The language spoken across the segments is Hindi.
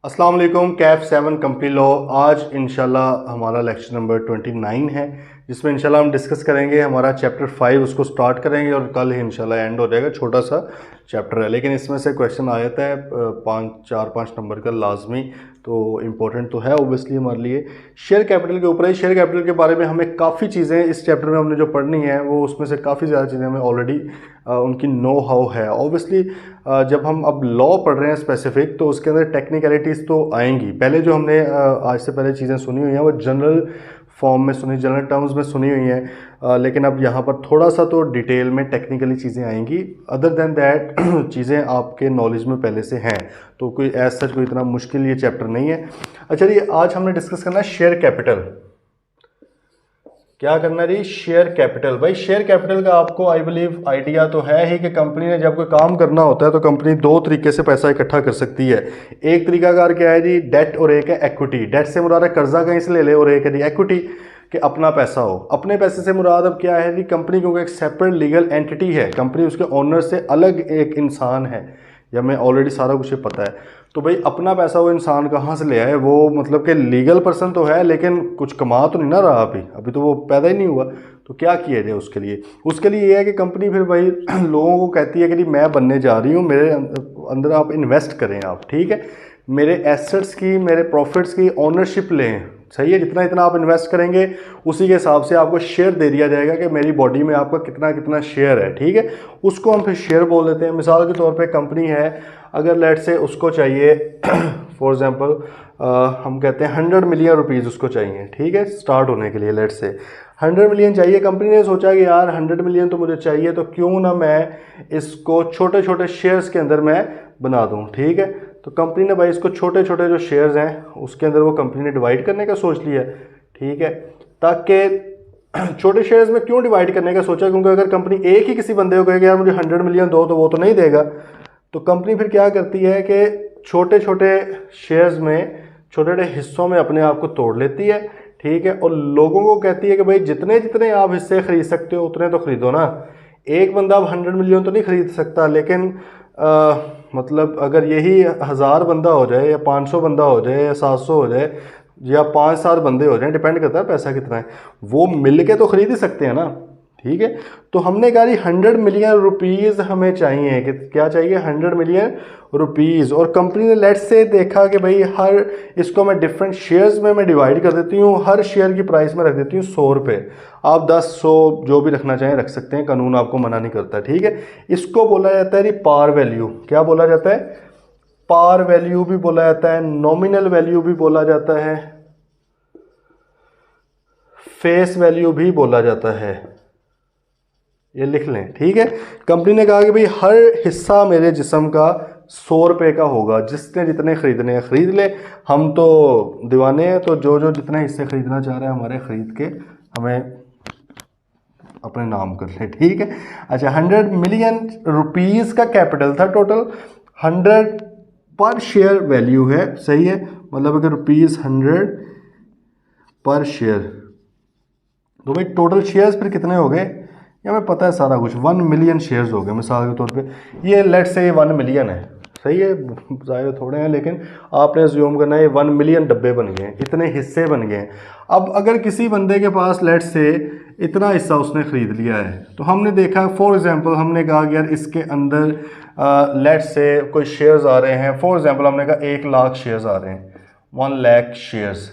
अस्सलाम वालेकुम। Kaif 7 company law. आज इंशाल्लाह हमारा लेक्चर नंबर 29 है, जिसमें इंशाल्लाह हम डिस्कस करेंगे हमारा चैप्टर 5। उसको स्टार्ट करेंगे और कल ही इंशाल्लाह एंड हो जाएगा। छोटा सा चैप्टर है, लेकिन इसमें से क्वेश्चन आ जाता है 4-5 नंबर का लाजमी, तो इम्पोर्टेंट तो है ओबियसली हमारे लिए। शेयर कैपिटल के ऊपर है। शेयर कैपिटल के बारे में हमें काफ़ी चीज़ें इस चैप्टर में हमने जो पढ़नी है, वो उसमें से काफ़ी ज़्यादा चीज़ें हमें ऑलरेडी उनकी नो हाउ है। ऑब्वियसली जब हम अब लॉ पढ़ रहे हैं स्पेसिफिक, तो उसके अंदर टेक्निकलिटीज़ तो आएंगी। पहले जो हमने आज से पहले चीज़ें सुनी हुई हैं वो जनरल फॉर्म में सुनी, जनरल टर्म्स में सुनी हुई हैं, लेकिन अब यहाँ पर थोड़ा सा तो डिटेल में टेक्निकली चीज़ें आएंगी। अदर देन दैट चीज़ें आपके नॉलेज में पहले से हैं, तो कोई एज सच कोई इतना मुश्किल ये चैप्टर नहीं है। अच्छा जी, आज हमने डिस्कस करना है शेयर कैपिटल। क्या करना है जी? Share capital. भाई शेयर कैपिटल का आपको आई बिलीव आइडिया तो है ही कि कंपनी ने जब कोई काम करना होता है तो कंपनी दो तरीके से पैसा इकट्ठा कर सकती है। एक तरीकाकार क्या है जी? डेट, और एक है इक्विटी। डेट से मुराद है कर्जा कहीं से ले ले, और एक है जी इक्विटी कि अपना पैसा हो। अपने पैसे से मुराद अब क्या है जी? कंपनी क्योंकि एक सेपरेट लीगल एंटिटी है, कंपनी उसके ओनर से अलग एक इंसान है, या हमें ऑलरेडी सारा कुछ पता है। तो भाई अपना पैसा वो इंसान कहाँ से ले आए? वो मतलब कि लीगल पर्सन तो है, लेकिन कुछ कमा तो नहीं ना रहा अभी तो वो पैदा ही नहीं हुआ। तो क्या किया जाए उसके लिए ये है कि कंपनी फिर भाई लोगों को कहती है कि जी मैं बनने जा रही हूँ, मेरे अंदर आप इन्वेस्ट करें, आप ठीक है, मेरे एसेट्स की, मेरे प्रॉफिट्स की ओनरशिप लें। सही है, जितना इतना आप इन्वेस्ट करेंगे उसी के हिसाब से आपको शेयर दे दिया जाएगा कि मेरी बॉडी में आपका कितना कितना शेयर है, ठीक है। उसको हम फिर शेयर बोल देते हैं। मिसाल के तौर पे कंपनी है, अगर लेट से उसको चाहिए फॉर एग्जांपल हम कहते हैं 100 मिलियन रुपीज़ उसको चाहिए, ठीक है, स्टार्ट होने के लिए। लेट से 100 मिलियन चाहिए। कंपनी ने सोचा कि यार 100 मिलियन तो मुझे चाहिए, तो क्यों ना मैं इसको छोटे छोटे शेयर्स के अंदर मैं बना दूं, ठीक है। तो कंपनी ने भाई इसको छोटे छोटे जो शेयर्स हैं उसके अंदर वो कंपनी ने डिवाइड करने का सोच लिया, ठीक है। ताकि छोटे शेयर्स में क्यों डिवाइड करने का सोचा? क्योंकि अगर कंपनी एक ही किसी बंदे को कहेगी यार मुझे 100 मिलियन दो, तो वो तो नहीं देगा। तो कंपनी फिर क्या करती है कि छोटे छोटे शेयर्स में, छोटे छोटे हिस्सों में अपने आप को तोड़ लेती है, ठीक है, और लोगों को कहती है कि भाई जितने जितने आप हिस्से खरीद सकते हो उतने तो खरीदो ना। एक बंदा अब 100 मिलियन तो नहीं खरीद सकता, लेकिन मतलब अगर यही 1000 बंदा हो जाए, या 500 बंदा हो जाए, या 700 हो जाए, या 5-7 बंदे हो जाए, डिपेंड करता है पैसा कितना है, वो मिल के तो खरीद ही सकते हैं ना, ठीक है। तो हमने कहा 100 मिलियन रुपीज़ हमें चाहिए। कि क्या चाहिए? 100 मिलियन रुपीज़। और कंपनी ने लेट से देखा कि भाई हर इसको मैं डिफरेंट शेयर्स में मैं डिवाइड कर देती हूँ, हर शेयर की प्राइस में रख देती हूँ 100 रुपये। आप 10-100 जो भी रखना चाहें रख सकते हैं, कानून आपको मना नहीं करता, ठीक है। इसको बोला जाता है पार वैल्यू। क्या बोला जाता है? पार वैल्यू भी बोला जाता है, नॉमिनल वैल्यू भी बोला जाता है, फेस वैल्यू भी बोला जाता है। ये लिख लें, ठीक है। कंपनी ने कहा कि भाई हर हिस्सा मेरे जिस्म का 100 रुपये का होगा, जिसने जितने खरीदने हैं खरीद ले। हम तो दीवाने हैं, तो जो जो जितने हिस्से खरीदना चाह रहे हैं हमारे, खरीद के हमें अपने नाम कर ले, ठीक है। अच्छा, 100 मिलियन रुपीज़ का कैपिटल था टोटल। 100 पर शेयर वैल्यू है, सही है, मतलब अगर रुपीज़ 100 पर शेयर, तो भाई टोटल शेयर्स फिर कितने हो गए? ये हमें पता है सारा कुछ। 1 मिलियन शेयर्स हो गए मिसाल के तौर पे। ये लेट से ये 1 मिलियन है, सही है, ज़ाहिर थोड़े हैं, लेकिन आपने ज्यूम करना है ये 1 मिलियन डब्बे बन गए हैं, इतने हिस्से बन गए हैं। अब अगर किसी बंदे के पास लेट से इतना हिस्सा उसने ख़रीद लिया है, तो हमने देखा फॉर एग्जांपल, हमने कहा कि यार इसके अंदर लेट से कोई शेयर्स आ रहे हैं। फॉर एग्जांपल हमने कहा 1 लाख शेयर्स आ रहे हैं, 1 लाख शेयर्स,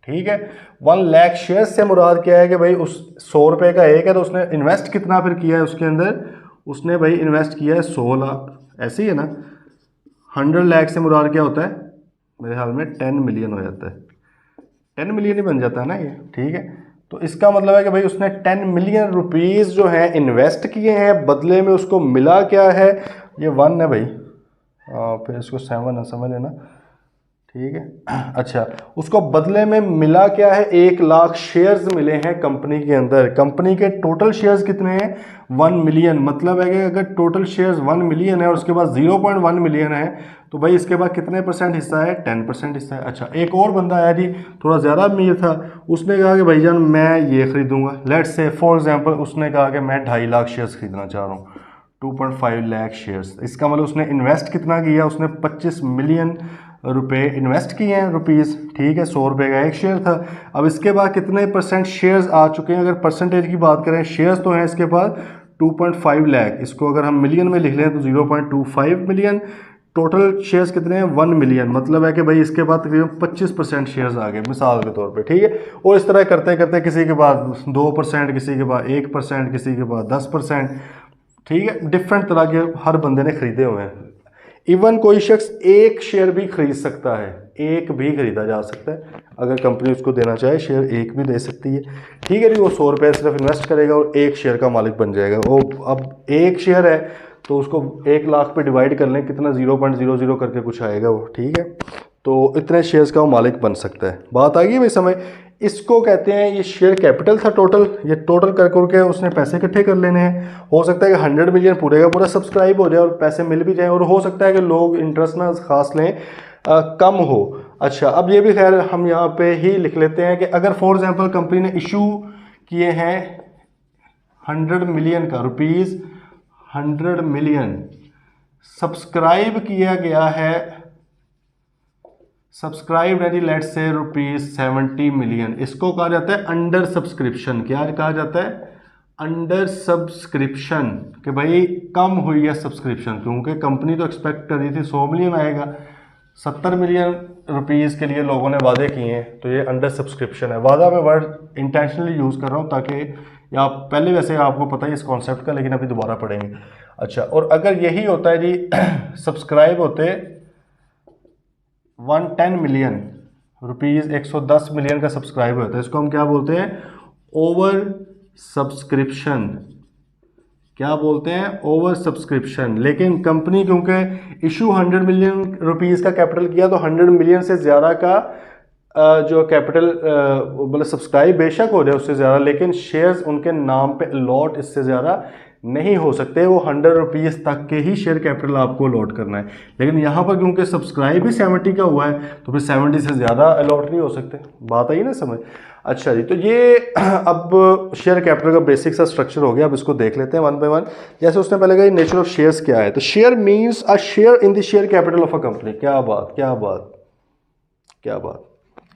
ठीक है। 1 लाख शेयर्स से मुराद क्या है कि भाई उस 100 रुपये का एक है, तो उसने इन्वेस्ट कितना फिर किया है उसके अंदर? उसने भाई इन्वेस्ट किया है 100 लाख, ऐसे ही है ना। 100 लाख से मुराद क्या होता है? मेरे ख्याल में 10 मिलियन हो जाता है, 10 मिलियन ही बन जाता है ना ये, ठीक है। तो इसका मतलब है कि भाई उसने 10 मिलियन रुपीज़ जो है इन्वेस्ट किए हैं, बदले में उसको मिला क्या है? ये 1 है भाई, फिर इसको 7 है, समझ लेना, ठीक है। अच्छा, उसको बदले में मिला क्या है? 1 लाख शेयर्स मिले हैं कंपनी के अंदर। कंपनी के टोटल शेयर्स कितने हैं? 1 मिलियन। मतलब है कि अगर टोटल शेयर्स 1 मिलियन है और उसके बाद 0.1 मिलियन है, तो भाई इसके बाद कितने परसेंट हिस्सा है? 10% हिस्सा है। अच्छा, एक और बंदा आया जी, थोड़ा ज़्यादा अमीर था, उसने कहा कि भाईजान मैं ये खरीदूंगा। लेट्स से फॉर एग्जांपल उसने कहा कि मैं 2.5 लाख शेयर्स खरीदना चाह रहा हूँ, 2.5 लाख शेयर्स। इसका मतलब उसने इन्वेस्ट कितना किया? उसने 25 मिलियन रुपए इन्वेस्ट किए हैं, रुपीज़, ठीक है। 100 रुपये का एक शेयर था। अब इसके बाद कितने परसेंट शेयर्स आ चुके हैं, अगर परसेंटेज की बात करें, शेयर्स तो हैं इसके पास 2.5 लाख, इसको अगर हम मिलियन में लिख लें तो 0.25 मिलियन। टोटल शेयर्स कितने हैं, 1 मिलियन। मतलब है कि भाई इसके बाद तकरीबन 25% शेयर्स आ गए मिसाल के तौर पे, ठीक है। और इस तरह करते करते किसी के बाद 2%, किसी के बाद 1%, किसी के बाद 10%, ठीक है। डिफरेंट तरह के हर बंदे ने खरीदे हुए हैं। इवन कोई शख्स एक शेयर भी खरीद सकता है, एक भी खरीदा जा सकता है। अगर कंपनी उसको देना चाहे शेयर एक भी दे सकती है, ठीक है जी। वो 100 रुपये सिर्फ इन्वेस्ट करेगा और एक शेयर का मालिक बन जाएगा। वो अब एक शेयर है तो उसको 1 लाख पे डिवाइड कर लें, कितना 0.00 करके कुछ आएगा वो, ठीक है। तो इतने शेयर्स का वो मालिक बन सकता है। बात आ गई भाई समझ। इसको कहते हैं, ये शेयर कैपिटल था टोटल, ये टोटल कर करके उसने पैसे इकट्ठे कर लेने हैं। हो सकता है कि 100 मिलियन पूरे का पूरा सब्सक्राइब हो जाए और पैसे मिल भी जाए, और हो सकता है कि लोग इंटरेस्ट ना खास लें, कम हो। अच्छा, अब ये भी खैर हम यहाँ पे ही लिख लेते हैं कि अगर फॉर एग्जांपल कंपनी ने इशू किए हैं 100 मिलियन का, रुपीज़ 100 मिलियन, सब्सक्राइब किया गया है, सब्सक्राइब है जी लेट्स से ₹70 मिलियन, इसको कहा जाता है अंडर सब्सक्रिप्शन। क्या कहा जाता है, अंडर सब्सक्रिप्शन, कि भाई कम हुई है सब्सक्रिप्शन, क्योंकि कंपनी तो एक्सपेक्ट कर रही थी 100 मिलियन आएगा, 70 मिलियन रुपीज़ के लिए लोगों ने वादे किए हैं, तो ये अंडर सब्सक्रिप्शन है। वादा में वर्ड इंटेंशनली यूज़ कर रहा हूँ ताकि, या पहले वैसे आपको पता है इस कॉन्सेप्ट का, लेकिन अभी दोबारा पढ़ेंगे। अच्छा, और अगर यही होता है जी सब्सक्राइब होते 110 मिलियन रुपीज़, 110 मिलियन का सब्सक्राइब होता है, इसको हम क्या बोलते हैं, ओवर सब्सक्रिप्शन। क्या बोलते हैं, ओवर सब्सक्रिप्शन। लेकिन कंपनी क्योंकि इशू 100 मिलियन रुपीज़ का कैपिटल किया, तो 100 मिलियन से ज़्यादा का जो कैपिटल मतलब सब्सक्राइब बेशक हो जाए उससे ज़्यादा, लेकिन शेयर्स उनके नाम पे अलॉट इससे ज़्यादा नहीं हो सकते। वो 100 रुपीज़ तक के ही शेयर कैपिटल आपको अलॉट करना है। लेकिन यहाँ पर क्योंकि सब्सक्राइब ही 70 का हुआ है, तो फिर 70 से ज़्यादा अलॉट नहीं हो सकते। बात आई ना समझ। अच्छा जी, तो ये अब शेयर कैपिटल का बेसिक सा स्ट्रक्चर हो गया। अब इसको देख लेते हैं वन बाय वन। जैसे उसने पहले कहा नेचर ऑफ शेयर्स क्या है, तो share means a share in the share capital of a company. क्या बात, क्या बात, क्या बात,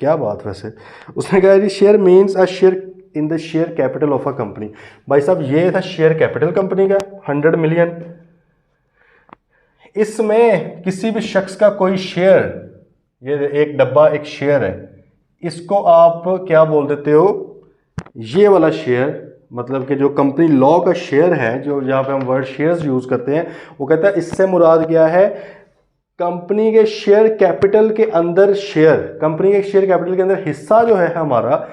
क्या बात। वैसे उसने कहा जी share means a share in the share capital of a company. भाई साहब ये था शेयर कैपिटल कंपनी का 100 मिलियन। इसमें किसी भी शख्स का कोई शेयर, ये एक डब्बा एक शेयर है, इसको आप क्या बोल देते हो, ये वाला शेयर, मतलब कि जो कंपनी लॉ का शेयर है, जो यहाँ पे हम वर्ड शेयर्स यूज करते हैं, वो कहता है इससे मुराद क्या है, कंपनी के शेयर कैपिटल के अंदर शेयर, कंपनी के शेयर कैपिटल के अंदर हिस्सा जो है हमारा,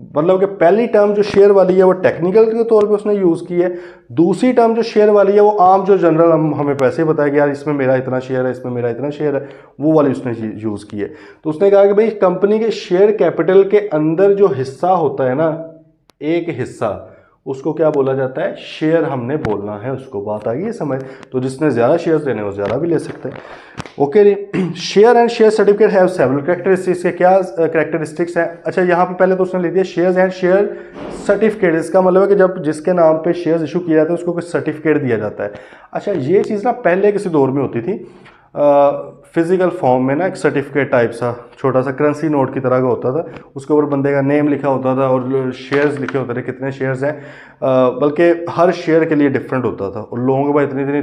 मतलब कि पहली टर्म जो शेयर वाली है वो टेक्निकल के तौर पे उसने यूज़ की है। दूसरी टर्म जो शेयर वाली है वो आम जो जनरल हमें पैसे बताया कि यार इसमें मेरा इतना शेयर है, इसमें मेरा इतना शेयर है, वो वाली उसने यूज़ की है। तो उसने कहा कि भाई कंपनी के शेयर कैपिटल के अंदर जो हिस्सा होता है ना, एक हिस्सा, उसको क्या बोला जाता है, शेयर हमने बोलना है उसको। बात आ गई है समझ। तो जिसने ज़्यादा शेयर्स लेने वो ज़्यादा भी ले सकते हैं। Okay ji. Share and share certificate have several characteristics. के क्या कैरेक्टरिस्टिक्स हैं। अच्छा, यहाँ पे पहले तो उसने ले दिया शेयर्स एंड शेयर सर्टिफिकेट। इसका मतलब है कि जब जिसके नाम पे शेयर्स इशू किया जाता है उसको कोई सर्टिफिकेट दिया जाता है। अच्छा, ये चीज़ ना पहले किसी दौर में होती थी, फिजिकल फॉर्म में ना, एक सर्टिफिकेट टाइप सा छोटा सा करेंसी नोट की तरह का होता था, उसके ऊपर बंदे का नेम लिखा होता था और शेयर्स लिखे होते थे, कितने शेयर्स हैं, बल्कि हर शेयर के लिए डिफरेंट होता था। और लोगों के पास इतनी इतनी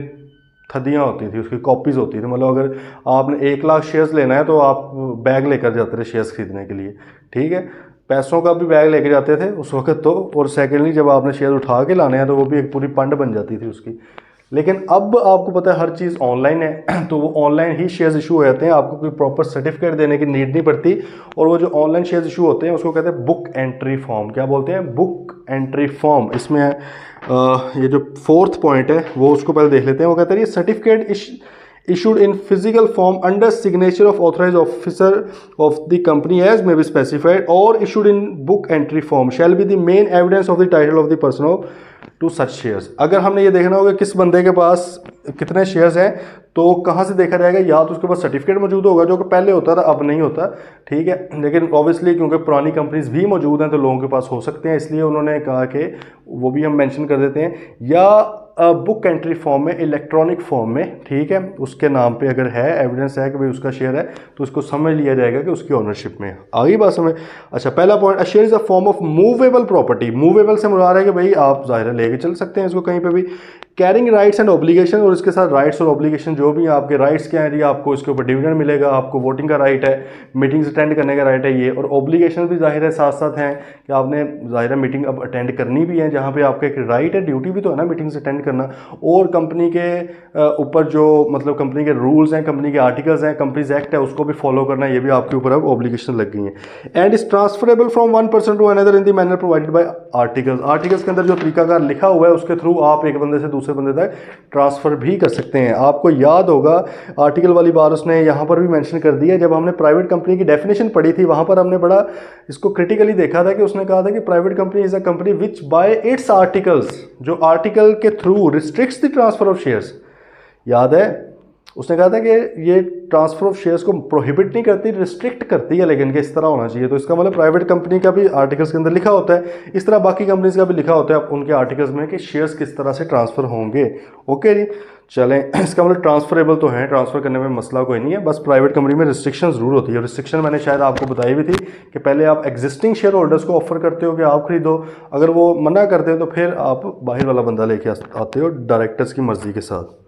थदियाँ होती थी, उसकी कॉपीज़ होती थी। मतलब अगर आपने 1 लाख शेयर्स लेना है तो आप बैग लेकर जाते थे शेयर्स खरीदने के लिए, ठीक है। पैसों का भी बैग लेके जाते थे उस वक्त तो। और सेकेंडली जब आपने शेयर उठा के लाने हैं तो वो भी एक पूरी पंड बन जाती थी उसकी। लेकिन अब आपको पता है हर चीज़ ऑनलाइन है, तो वो ऑनलाइन ही शेयर्स इशू हो जाते हैं, आपको कोई प्रॉपर सर्टिफिकेट देने की नीड नहीं पड़ती। और वो जो ऑनलाइन शेयर्स इशू होते हैं उसको कहते हैं बुक एंट्री फॉर्म। क्या बोलते हैं, बुक एंट्री फॉर्म। इसमें ये जो 4th पॉइंट है वो उसको पहले देख लेते हैं। वो कहते हैं ये certificate issued in physical form under signature of authorized officer of the company as may be specified, or issued in book entry form shall be the main evidence of the title of the person of to such shares। अगर हमने ये देखना होगा किस बंदे के पास कितने शेयर्स हैं, तो कहाँ से देखा जाएगा, या तो उसके पास सर्टिफिकेट मौजूद होगा जो कि पहले होता था, अब नहीं होता, ठीक है। लेकिन ऑब्वियसली क्योंकि पुरानी कंपनीज भी मौजूद हैं तो लोगों के पास हो सकते हैं, इसलिए उन्होंने कहा कि वो भी हम मेंशन कर देते हैं। या बुक एंट्री फॉर्म में, इलेक्ट्रॉनिक फॉर्म में, ठीक है, उसके नाम पे अगर है, एविडेंस है कि भाई उसका शेयर है, तो उसको समझ लिया जाएगा कि उसकी ओनरशिप में। आगे बात समझ। अच्छा, पहला point, share is a form of movable property. Movable से मुराद है कि भाई आप ज़ाहिर है लेके चल सकते हैं इसको कहीं पे भी। कैरिंग राइट्स एंड ऑब्लिगेशन, और इसके साथ राइट्स और ऑब्लिगेशन जो भी आपके राइट्स क्या है जी, आपको इसके ऊपर डिविडेंड मिलेगा, आपको वोटिंग का राइट है, मीटिंग्स अटेंड करने का राइट है ये, और ऑब्लिगेशन भी ज़ाहिर है साथ साथ हैं कि आपने ज़ाहिर है मीटिंग अब अटेंड करनी भी है, जहाँ पे आपका एक राइट है, ड्यूटी भी तो है ना मीटिंग्स अटेंड करना। और कंपनी के ऊपर जो मतलब कंपनी के रूल्स हैं, कंपनी के आर्टिकल्स हैं, कंपनीज एक्ट है, उसको भी फॉलो करना, ये भी आपके ऊपर अब ऑब्लिगेशन लग गई है। And is transferable from one person to another in the manner provided by articles. Articles के अंदर जो तरीकाकार लिखा हुआ है उसके थ्रू आप एक बंदे से दूसरे बंदे तक ट्रांसफ़र भी कर सकते हैं। आपको याद होगा आर्टिकल वाली बात उसने यहाँ पर भी मेंशन कर दी है। जब हमने प्राइवेट कंपनी की डेफिनेशन पढ़ी थी, वहाँ पर हमने बड़ा इसको क्रिटिकली देखा था कि उसने कहा था कि private company is a company which bye it's articles, जो आर्टिकल के through restricts the transfer of shares. याद है उसने कहा था कि ये ट्रांसफ़र ऑफ शेयर्स को प्रोहिबिट नहीं करती, रिस्ट्रिक्ट करती है, लेकिन कि इस तरह होना चाहिए। तो इसका मतलब प्राइवेट कंपनी का भी आर्टिकल्स के अंदर लिखा होता है, इस तरह बाकी कंपनीज का भी लिखा होता है उनके आर्टिकल्स में कि शेयर्स किस तरह से ट्रांसफ़र होंगे। ओके जी, चलें, इसका मतलब ट्रांसफरेबल तो है, ट्रांसफ़र करने में मसला कोई नहीं है, बस प्राइवेट कंपनी में रिस्ट्रिक्शन ज़रूर होती है। रिस्ट्रिक्शन मैंने शायद आपको बताई भी थी कि पहले आप एग्जिस्टिंग शेयर होल्डर्स को ऑफर करते हो कि आप खरीदो, अगर वो मना करते हो तो फिर आप बाहर वाला बंदा लेके आते हो डायरेक्टर्स की मर्जी के साथ।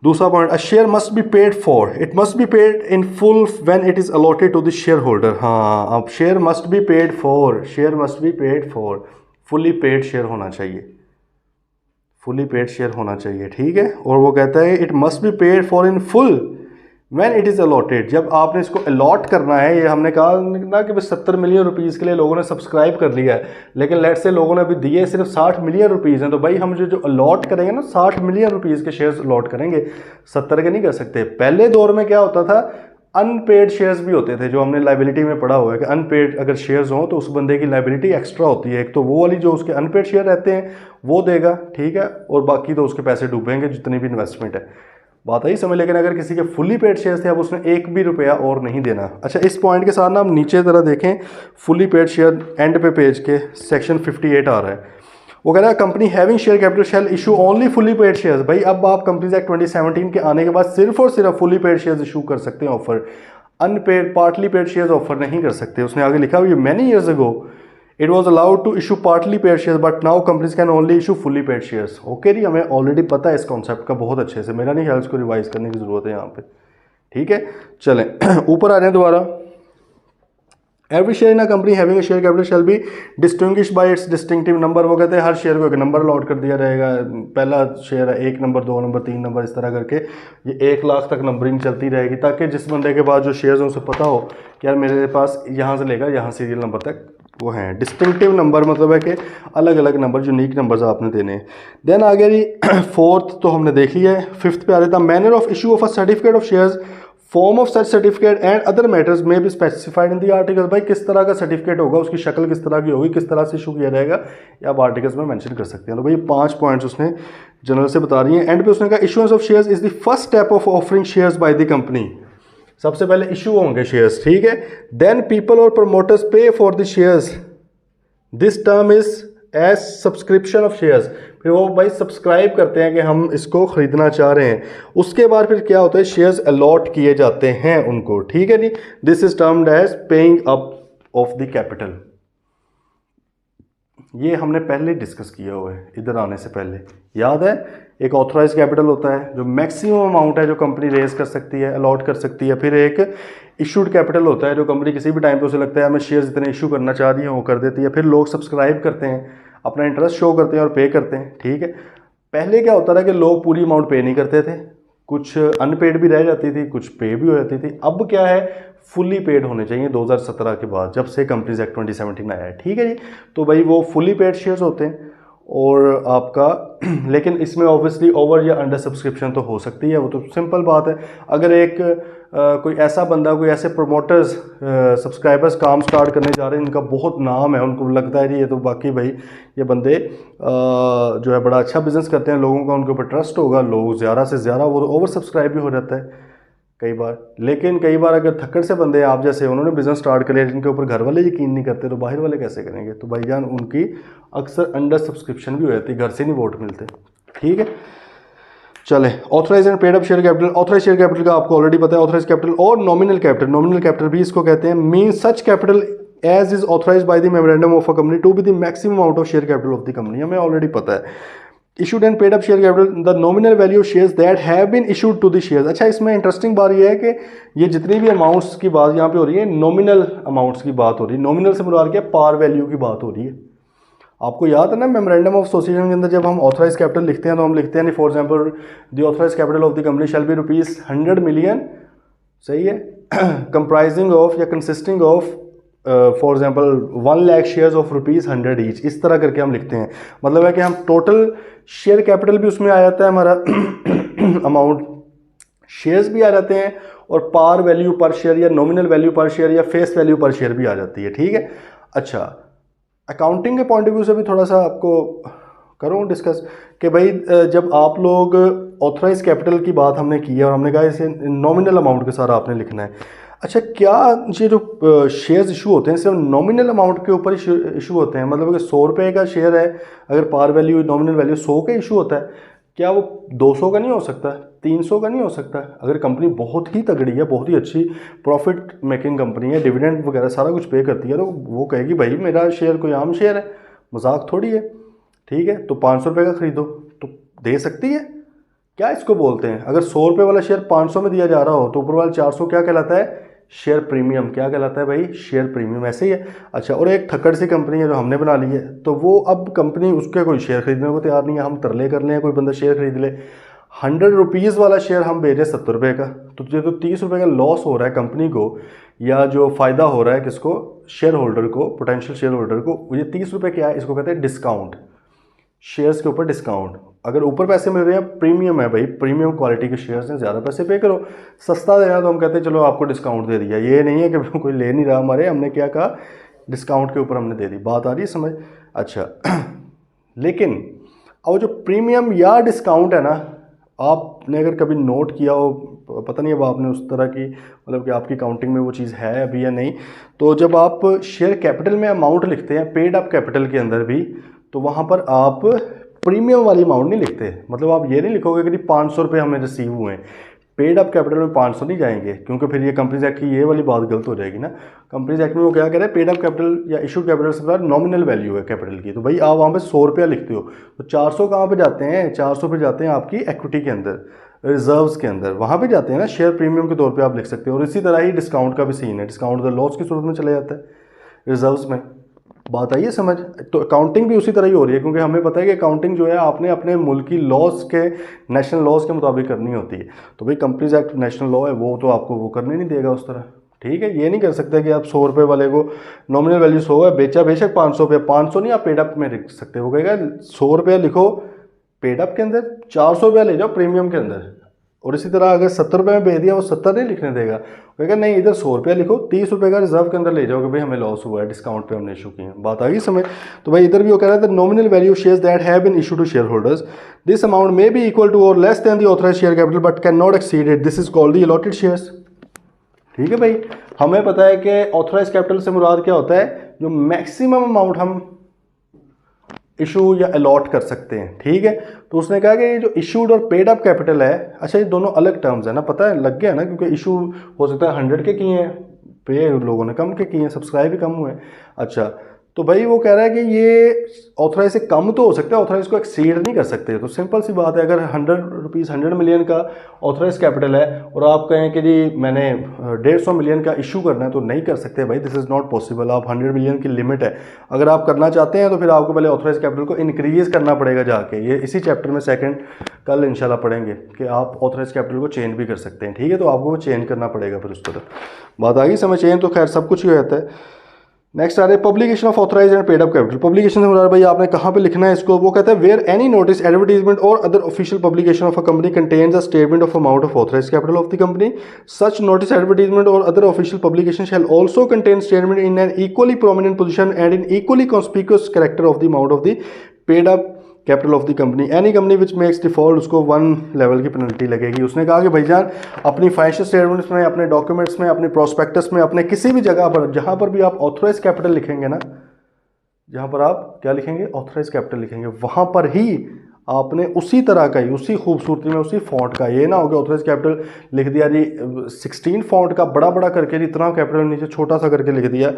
दूसरा point, a share must be paid for, it must be paid in full when it is allotted to the share holder. हाँ, अब share must be paid for, share must be paid for, fully paid share होना चाहिए, फुली पेड शेयर होना चाहिए, ठीक है। और वो कहता है it must be paid for in full when it is allotted, जब आपने इसको अलॉट करना है। ये हमने कहा ना कि बस 70 मिलियन रुपीज़ के लिए लोगों ने सब्सक्राइब कर लिया है, लेकिन लेट से लोगों ने अभी दिए सिर्फ 60 मिलियन रुपीज़ हैं, तो भाई हम जो अलॉट करेंगे ना 60 मिलियन रुपीज़ के शेयर्स अलॉट करेंगे, 70 के नहीं कर सकते। पहले दौर में क्या होता था, अनपेड शेयर्स भी होते थे, जो हमने लाइबिलिटी में पढ़ा हुआ है कि अनपेड अगर शेयर्स हों तो उस बंदे की लाइबिलिटी एक्स्ट्रा होती है। एक तो वो वाली जो उसके अनपेड शेयर रहते हैं वो देगा, ठीक है, और बाकी तो उसके पैसे डूबेंगे जितनी भी इन्वेस्टमेंट है, बात आई समझ। लेकिन अगर किसी के फुली पेड शेयर्स थे, अब उसने एक भी रुपया और नहीं देना। अच्छा, इस पॉइंट के साथ ना हम नीचे ज़रा देखें, फुली पेड शेयर एंड पे पेज के सेक्शन 58 आ रहा है, वो कह रहा है company having share capital shall issue only fully paid shares. भाई अब आप कंपनीज एक्ट 2017 के आने के बाद सिर्फ और सिर्फ फुली पेड शेयर्स इशू कर सकते हैं offer, unpaid partly paid shares offer नहीं कर सकते। उसने आगे लिखा हुआ many years ago it was allowed to issue partly paid shares but now companies can only issue fully paid shares. Okay जी, हमें ऑलरेडी पता है इस कॉन्सेप्ट का बहुत अच्छे से, मेरा नहीं ख्याल इसको रिवाइज करने की जरूरत है यहाँ पे, ठीक है। चलें ऊपर आ रहे हैं दोबारा। Every share in a company having a share capital shall be distinguished by it's distinctive number. वो कहते हैं हर शेयर को एक नंबर अलॉट कर दिया जाएगा, पहला शेयर है 1 नंबर, 2 नंबर, 3 नंबर, इस तरह करके ये 1 लाख तक नंबरिंग चलती रहेगी, ताकि जिस बंदे के पास जो शेयर्स हैं उसे पता हो कि यार मेरे पास यहाँ से लेकर यहाँ सीरियल नंबर तक वो हैं। डिस्टिंक्टिव नंबर मतलब है कि अलग अलग नंबर, यूनिक नंबर्स आपने देने हैं। देन आगे जी फोर्थ तो हमने देख लिया है। फिफ्थ पे आ रहा था manner of issue of a certificate of shares, form of such certificate and other matters may be specified in the article. भाई किस तरह का सर्टिफिकेट होगा, उसकी शक्ल किस तरह की होगी, किस तरह से इशू किया जाएगा, या आप आर्टिकल्स में मेंशन कर सकते हैं। तो भाई 5 पॉइंट्स उसने जनरल से बता रही हैं। एंड पे उसने कहा issuance of shares is the first step of offering shares by the company. सबसे पहले इशू होंगे शेयर्स, ठीक है। देन पीपल और promoters pay for the shares, this term is as subscription of shares. फिर वो भाई सब्सक्राइब करते हैं कि हम इसको ख़रीदना चाह रहे हैं। उसके बाद फिर क्या होता है, शेयर्स अलॉट किए जाते हैं उनको, ठीक है जी। This is termed as paying up of the capital. ये हमने पहले डिस्कस किया हुआ है इधर आने से पहले, याद है। एक ऑथराइज कैपिटल होता है जो मैक्सिमम अमाउंट है जो कंपनी रेज कर सकती है, अलॉट कर सकती है। फिर एक इशूड कैपिटल होता है जो कंपनी किसी भी टाइम पे उसे लगता है हमें शेयर्स इतने इशू करना चाह रही है, वो कर देती है। फिर लोग सब्सक्राइब करते हैं, अपना इंटरेस्ट शो करते हैं और पे करते हैं, ठीक है। पहले क्या होता था कि लोग पूरी अमाउंट पे नहीं करते थे, कुछ अनपेड भी रह जाती थी, कुछ पे भी हो जाती थी। अब क्या है, फुली पेड होने चाहिए 2017 के बाद, जब से कंपनीज एक्ट 2017 आया है, ठीक है जी। तो भाई वो फुली पेड शेयर्स होते हैं और आपका लेकिन इसमें ऑब्वियसली ओवर या अंडर सब्सक्रिप्शन तो हो सकती है, वो तो सिंपल बात है। अगर एक कोई ऐसा बंदा, कोई ऐसे प्रोमोटर्स सब्सक्राइबर्स काम स्टार्ट करने जा रहे हैं, इनका बहुत नाम है, उनको लगता है जी ये तो बाकी भाई ये बंदे जो है बड़ा अच्छा बिजनेस करते हैं, लोगों का उनके ऊपर ट्रस्ट होगा, लोग ज़्यादा से ज़्यादा, वो ओवर सब्सक्राइब भी हो जाता है कई बार। लेकिन कई बार अगर थक्कड़ से बंदे आप जैसे उन्होंने बिजनेस स्टार्ट कर लिया, जिनके ऊपर घर वाले यकीन नहीं करते, तो बाहर वाले कैसे करेंगे। तो भाईजान उनकी अक्सर अंडर सब्सक्रिप्शन भी हो जाती है, घर से नहीं वोट मिलते, ठीक है, चले authorise and paid up share capital. Authorise share capital का आपको ऑलरेडी पता है, ऑथराइज कैपिटल और नॉमिनल कैपिटल, नॉमिनल कैपिटल भी इसको कहते हैं, mean such capital as is authorise by the memorandum of a company to be the maximum amount of share capital of the company, हमें ऑलरेडी पता है। Issued and paid up share capital the nominal value of shares that have been issued to the shares. अच्छा, इसमें इंटरेस्टिंग बात यह है कि ये जितनी भी अमाउंट्स की बात यहाँ पे हो रही है, नॉमिनल अमाउंट्स की बात हो रही है। नॉमिनल से मुराद क्या, पार वैल्यू की बात हो रही है। आपको याद है ना मेमोरेंडम ऑफ एसोसिएशन के अंदर जब हम ऑथराइज कैपिटल लिखते हैं तो हम लिखते हैं for example the authorise capital of the company shall be ₹100 million, सही है, कंप्राइजिंग ऑफ या consisting of for example 1 lakh shares of ₹100 each, इस तरह करके हम लिखते हैं। मतलब है कि हम टोटल शेयर कैपिटल भी उसमें आ जाता है हमारा अमाउंट, शेयर्स भी आ जाते हैं और पार वैल्यू पर शेयर या नॉमिनल वैल्यू पर शेयर या फेस वैल्यू पर शेयर भी आ जाती है। ठीक है, अच्छा अकाउंटिंग के पॉइंट ऑफ व्यू से भी थोड़ा सा आपको करूँ डिस्कस कि भाई जब आप लोग ऑथराइज कैपिटल की बात हमने की है और हमने कहा इसे नॉमिनल अमाउंट के साथ आपने लिखना है। अच्छा, क्या ये जो शेयर्स इशू होते हैं सिर्फ नॉमिनल अमाउंट के ऊपर इशू होते हैं? मतलब अगर 100 रुपये का शेयर है, अगर पार वैल्यू नॉमिनल वैल्यू 100 का इशू होता है, क्या वो 200 का नहीं हो सकता, 300 का नहीं हो सकता? अगर कंपनी बहुत ही तगड़ी है, बहुत ही अच्छी प्रॉफिट मेकिंग कंपनी है, डिविडेंड वगैरह सारा कुछ पे करती है, तो वो कहेगी भाई मेरा शेयर कोई आम शेयर है, मजाक थोड़ी है। ठीक है, तो 500 रुपये का खरीदो तो दे सकती है। क्या इसको बोलते हैं, अगर 100 रुपये वाला शेयर 500 में दिया जा रहा हो तो ऊपर वाला 400 क्या कहलाता है? Share premium. क्या कहलाता है भाई? Share premium. ऐसे ही है। अच्छा, और एक थक्कड़ सी कंपनी है जो हमने बना ली है, तो वो अब कंपनी उसके कोई शेयर खरीदने को तैयार नहीं है, हम तरले कर लें कोई बंदा शेयर खरीद ले, 100 रुपीज़ वाला शेयर हम बेच रहे 70 रुपये का, तो तुझे तो 30 रुपये का लॉस हो रहा है कंपनी को, या जो फ़ायदा हो रहा है किसको? शेयर होल्डर को, पोटेंशियल शेयर होल्डर को। ये 30 रुपये क्या है? इसको कहते हैं डिस्काउंट, शेयर्स के ऊपर डिस्काउंट। अगर ऊपर पैसे मिल रहे हैं, प्रीमियम है भाई, प्रीमियम क्वालिटी के शेयर्स हैं, ज़्यादा पैसे पे करो। सस्ता देना तो हम कहते हैं चलो आपको डिस्काउंट दे दिया, ये नहीं है कि कोई ले नहीं रहा हमारे, हमने क्या कहा, डिस्काउंट के ऊपर हमने दे दी। बात आ रही है समझ? अच्छा लेकिन और जो प्रीमियम या डिस्काउंट है ना, आपने अगर कभी नोट किया हो, पता नहीं अब आपने उस तरह की मतलब कि आपकी काउंटिंग में वो चीज़ है अभी या नहीं, तो जब आप शेयर कैपिटल में अमाउंट लिखते हैं पेड अप कैपिटल के अंदर भी, तो वहाँ पर आप प्रीमियम वाली अमाउंट नहीं लिखते। मतलब आप ये नहीं लिखोगे कि 500 रुपये हमें रिसीव हुए हैं, पेड अप कैपिटल में 500 नहीं जाएंगे, क्योंकि फिर ये कंपनीज एक्ट की ये वाली बात गलत हो जाएगी ना। कंपनीज एक्ट में वो क्या कह रहे हैं, पेड अप कैपिटल या इशू कैपिटल से नॉमिनल वैल्यू है कैपिटल की, तो भाई आप वहाँ पे 100 रुपया लिखते हो, तो 400 कहाँ पे जाते हैं? 400 पे जाते हैं आपकी इक्विटी के अंदर, रिजर्व्स के अंदर, वहाँ पे जाते हैं ना, शेयर प्रीमियम के तौर पे आप लिख सकते हो। और इसी तरह ही डिस्काउंट का भी सीन है, डिस्काउंट द लॉस की सूरत में चला जाता है रिजर्व्स में। बात आई है समझ? तो अकाउंटिंग भी उसी तरह ही हो रही है, क्योंकि हमें पता है कि अकाउंटिंग जो है आपने अपने मुल्क की लॉज के, नेशनल लॉज के मुताबिक करनी होती है। तो भाई कंपनीज एक्ट नेशनल लॉ है, वो तो आपको वो करने नहीं देगा उस तरह। ठीक है, ये नहीं कर सकते कि आप 100 रुपये वाले को नॉमिनल वैल्यू 100 है, बेचा बेशक 500 रुपये, 500 नहीं आप पेड अप में लिख सकते। वो कहेगा 100 रुपया लिखो पेड अप के अंदर, 400 रुपया ले जाओ प्रीमियम के अंदर। और इसी तरह अगर 70 रुपये में भेज दिया, वो 70 नहीं लिखने देगा, कहेगा नहीं इधर 100 रुपया लिखो, 30 रुपये का रिजर्व के अंदर ले जाओगे, भाई हमें लॉस हुआ है, डिस्काउंट पे हमने इशू किए हैं। बात आ गई समझ? तो भाई इधर भी वो कह रहा है nominal value shares that have been issue to shareholders, this amount may be equal to or less than the authorised share capital but can not exceed it, this is called the allotted shares. ठीक है भाई, हमें पता है कि ऑथराइज कैपिटल से मुराद क्या होता है? जो मैक्सिमम अमाउंट हम इशू या अलॉट कर सकते हैं। ठीक है, तो उसने कहा कि ये जो इशूड और पेड अप कैपिटल है, अच्छा ये दोनों अलग टर्म्स है ना, पता है लग गया ना, क्योंकि इशू हो सकता है 100 के किए हैं, पे लोगों ने कम के किए हैं, सब्सक्राइब भी कम हुए हैं। अच्छा, तो भाई वो कह रहा है कि ये ऑथराइज से कम तो हो सकता है, ऑथराइज को एक्सीड नहीं कर सकते। तो सिंपल सी बात है, अगर 100 मिलियन का ऑथराइज कैपिटल है और आप कहें कि जी मैंने 150 मिलियन का इशू करना है, तो नहीं कर सकते भाई, दिस इज़ नॉट पॉसिबल। आप 100 मिलियन की लिमिट है, अगर आप करना चाहते हैं तो फिर आपको पहले ऑथराइज कैपिटल को इंक्रीज़ करना पड़ेगा जाके। ये इसी चैप्टर में सेकंड कल इंशाल्लाह पढ़ेंगे कि आप ऑथराइज कैपिटल को चेंज भी कर सकते हैं। ठीक है, तो आपको वो चेंज करना पड़ेगा फिर उस तरह। बात आ गई समझ? चेंज तो खैर सब कुछ ही हो जाता है। नेक्स्ट आ रहे publication of authorised and paid up capital. Publication से मुराद भाई आपने कहाँ पे लिखना है इसको? वो कहता है where any notice, advertisement or other official publication of a company contains a statement of amount of authorised capital of the company, such notice, advertisement or other official publication shall also contain statement in an equally prominent position and in equally conspicuous character of the amount of the paid up capital of the company. Any company which makes default, उसको 1 लेवल की पेनल्टी लगेगी। उसने कहा कि भाईजान अपनी फाइनेंशियल स्टेटमेंट्स में, अपने डॉक्यूमेंट्स में, अपने प्रोस्पेक्टस में, अपने किसी भी जगह पर जहां पर भी आप ऑथराइज कैपिटल लिखेंगे ना, जहां पर आप क्या लिखेंगे? ऑथराइज कैपिटल लिखेंगे, वहां पर ही आपने उसी तरह का ही, उसी खूबसूरती में, उसी फॉन्ट का, ये ना हो गया ऑथराइज कैपिटल लिख दिया जी 16 फॉन्ट का बड़ा बड़ा करके जी, इतना कैपिटल नीचे छोटा सा करके लिख दिया,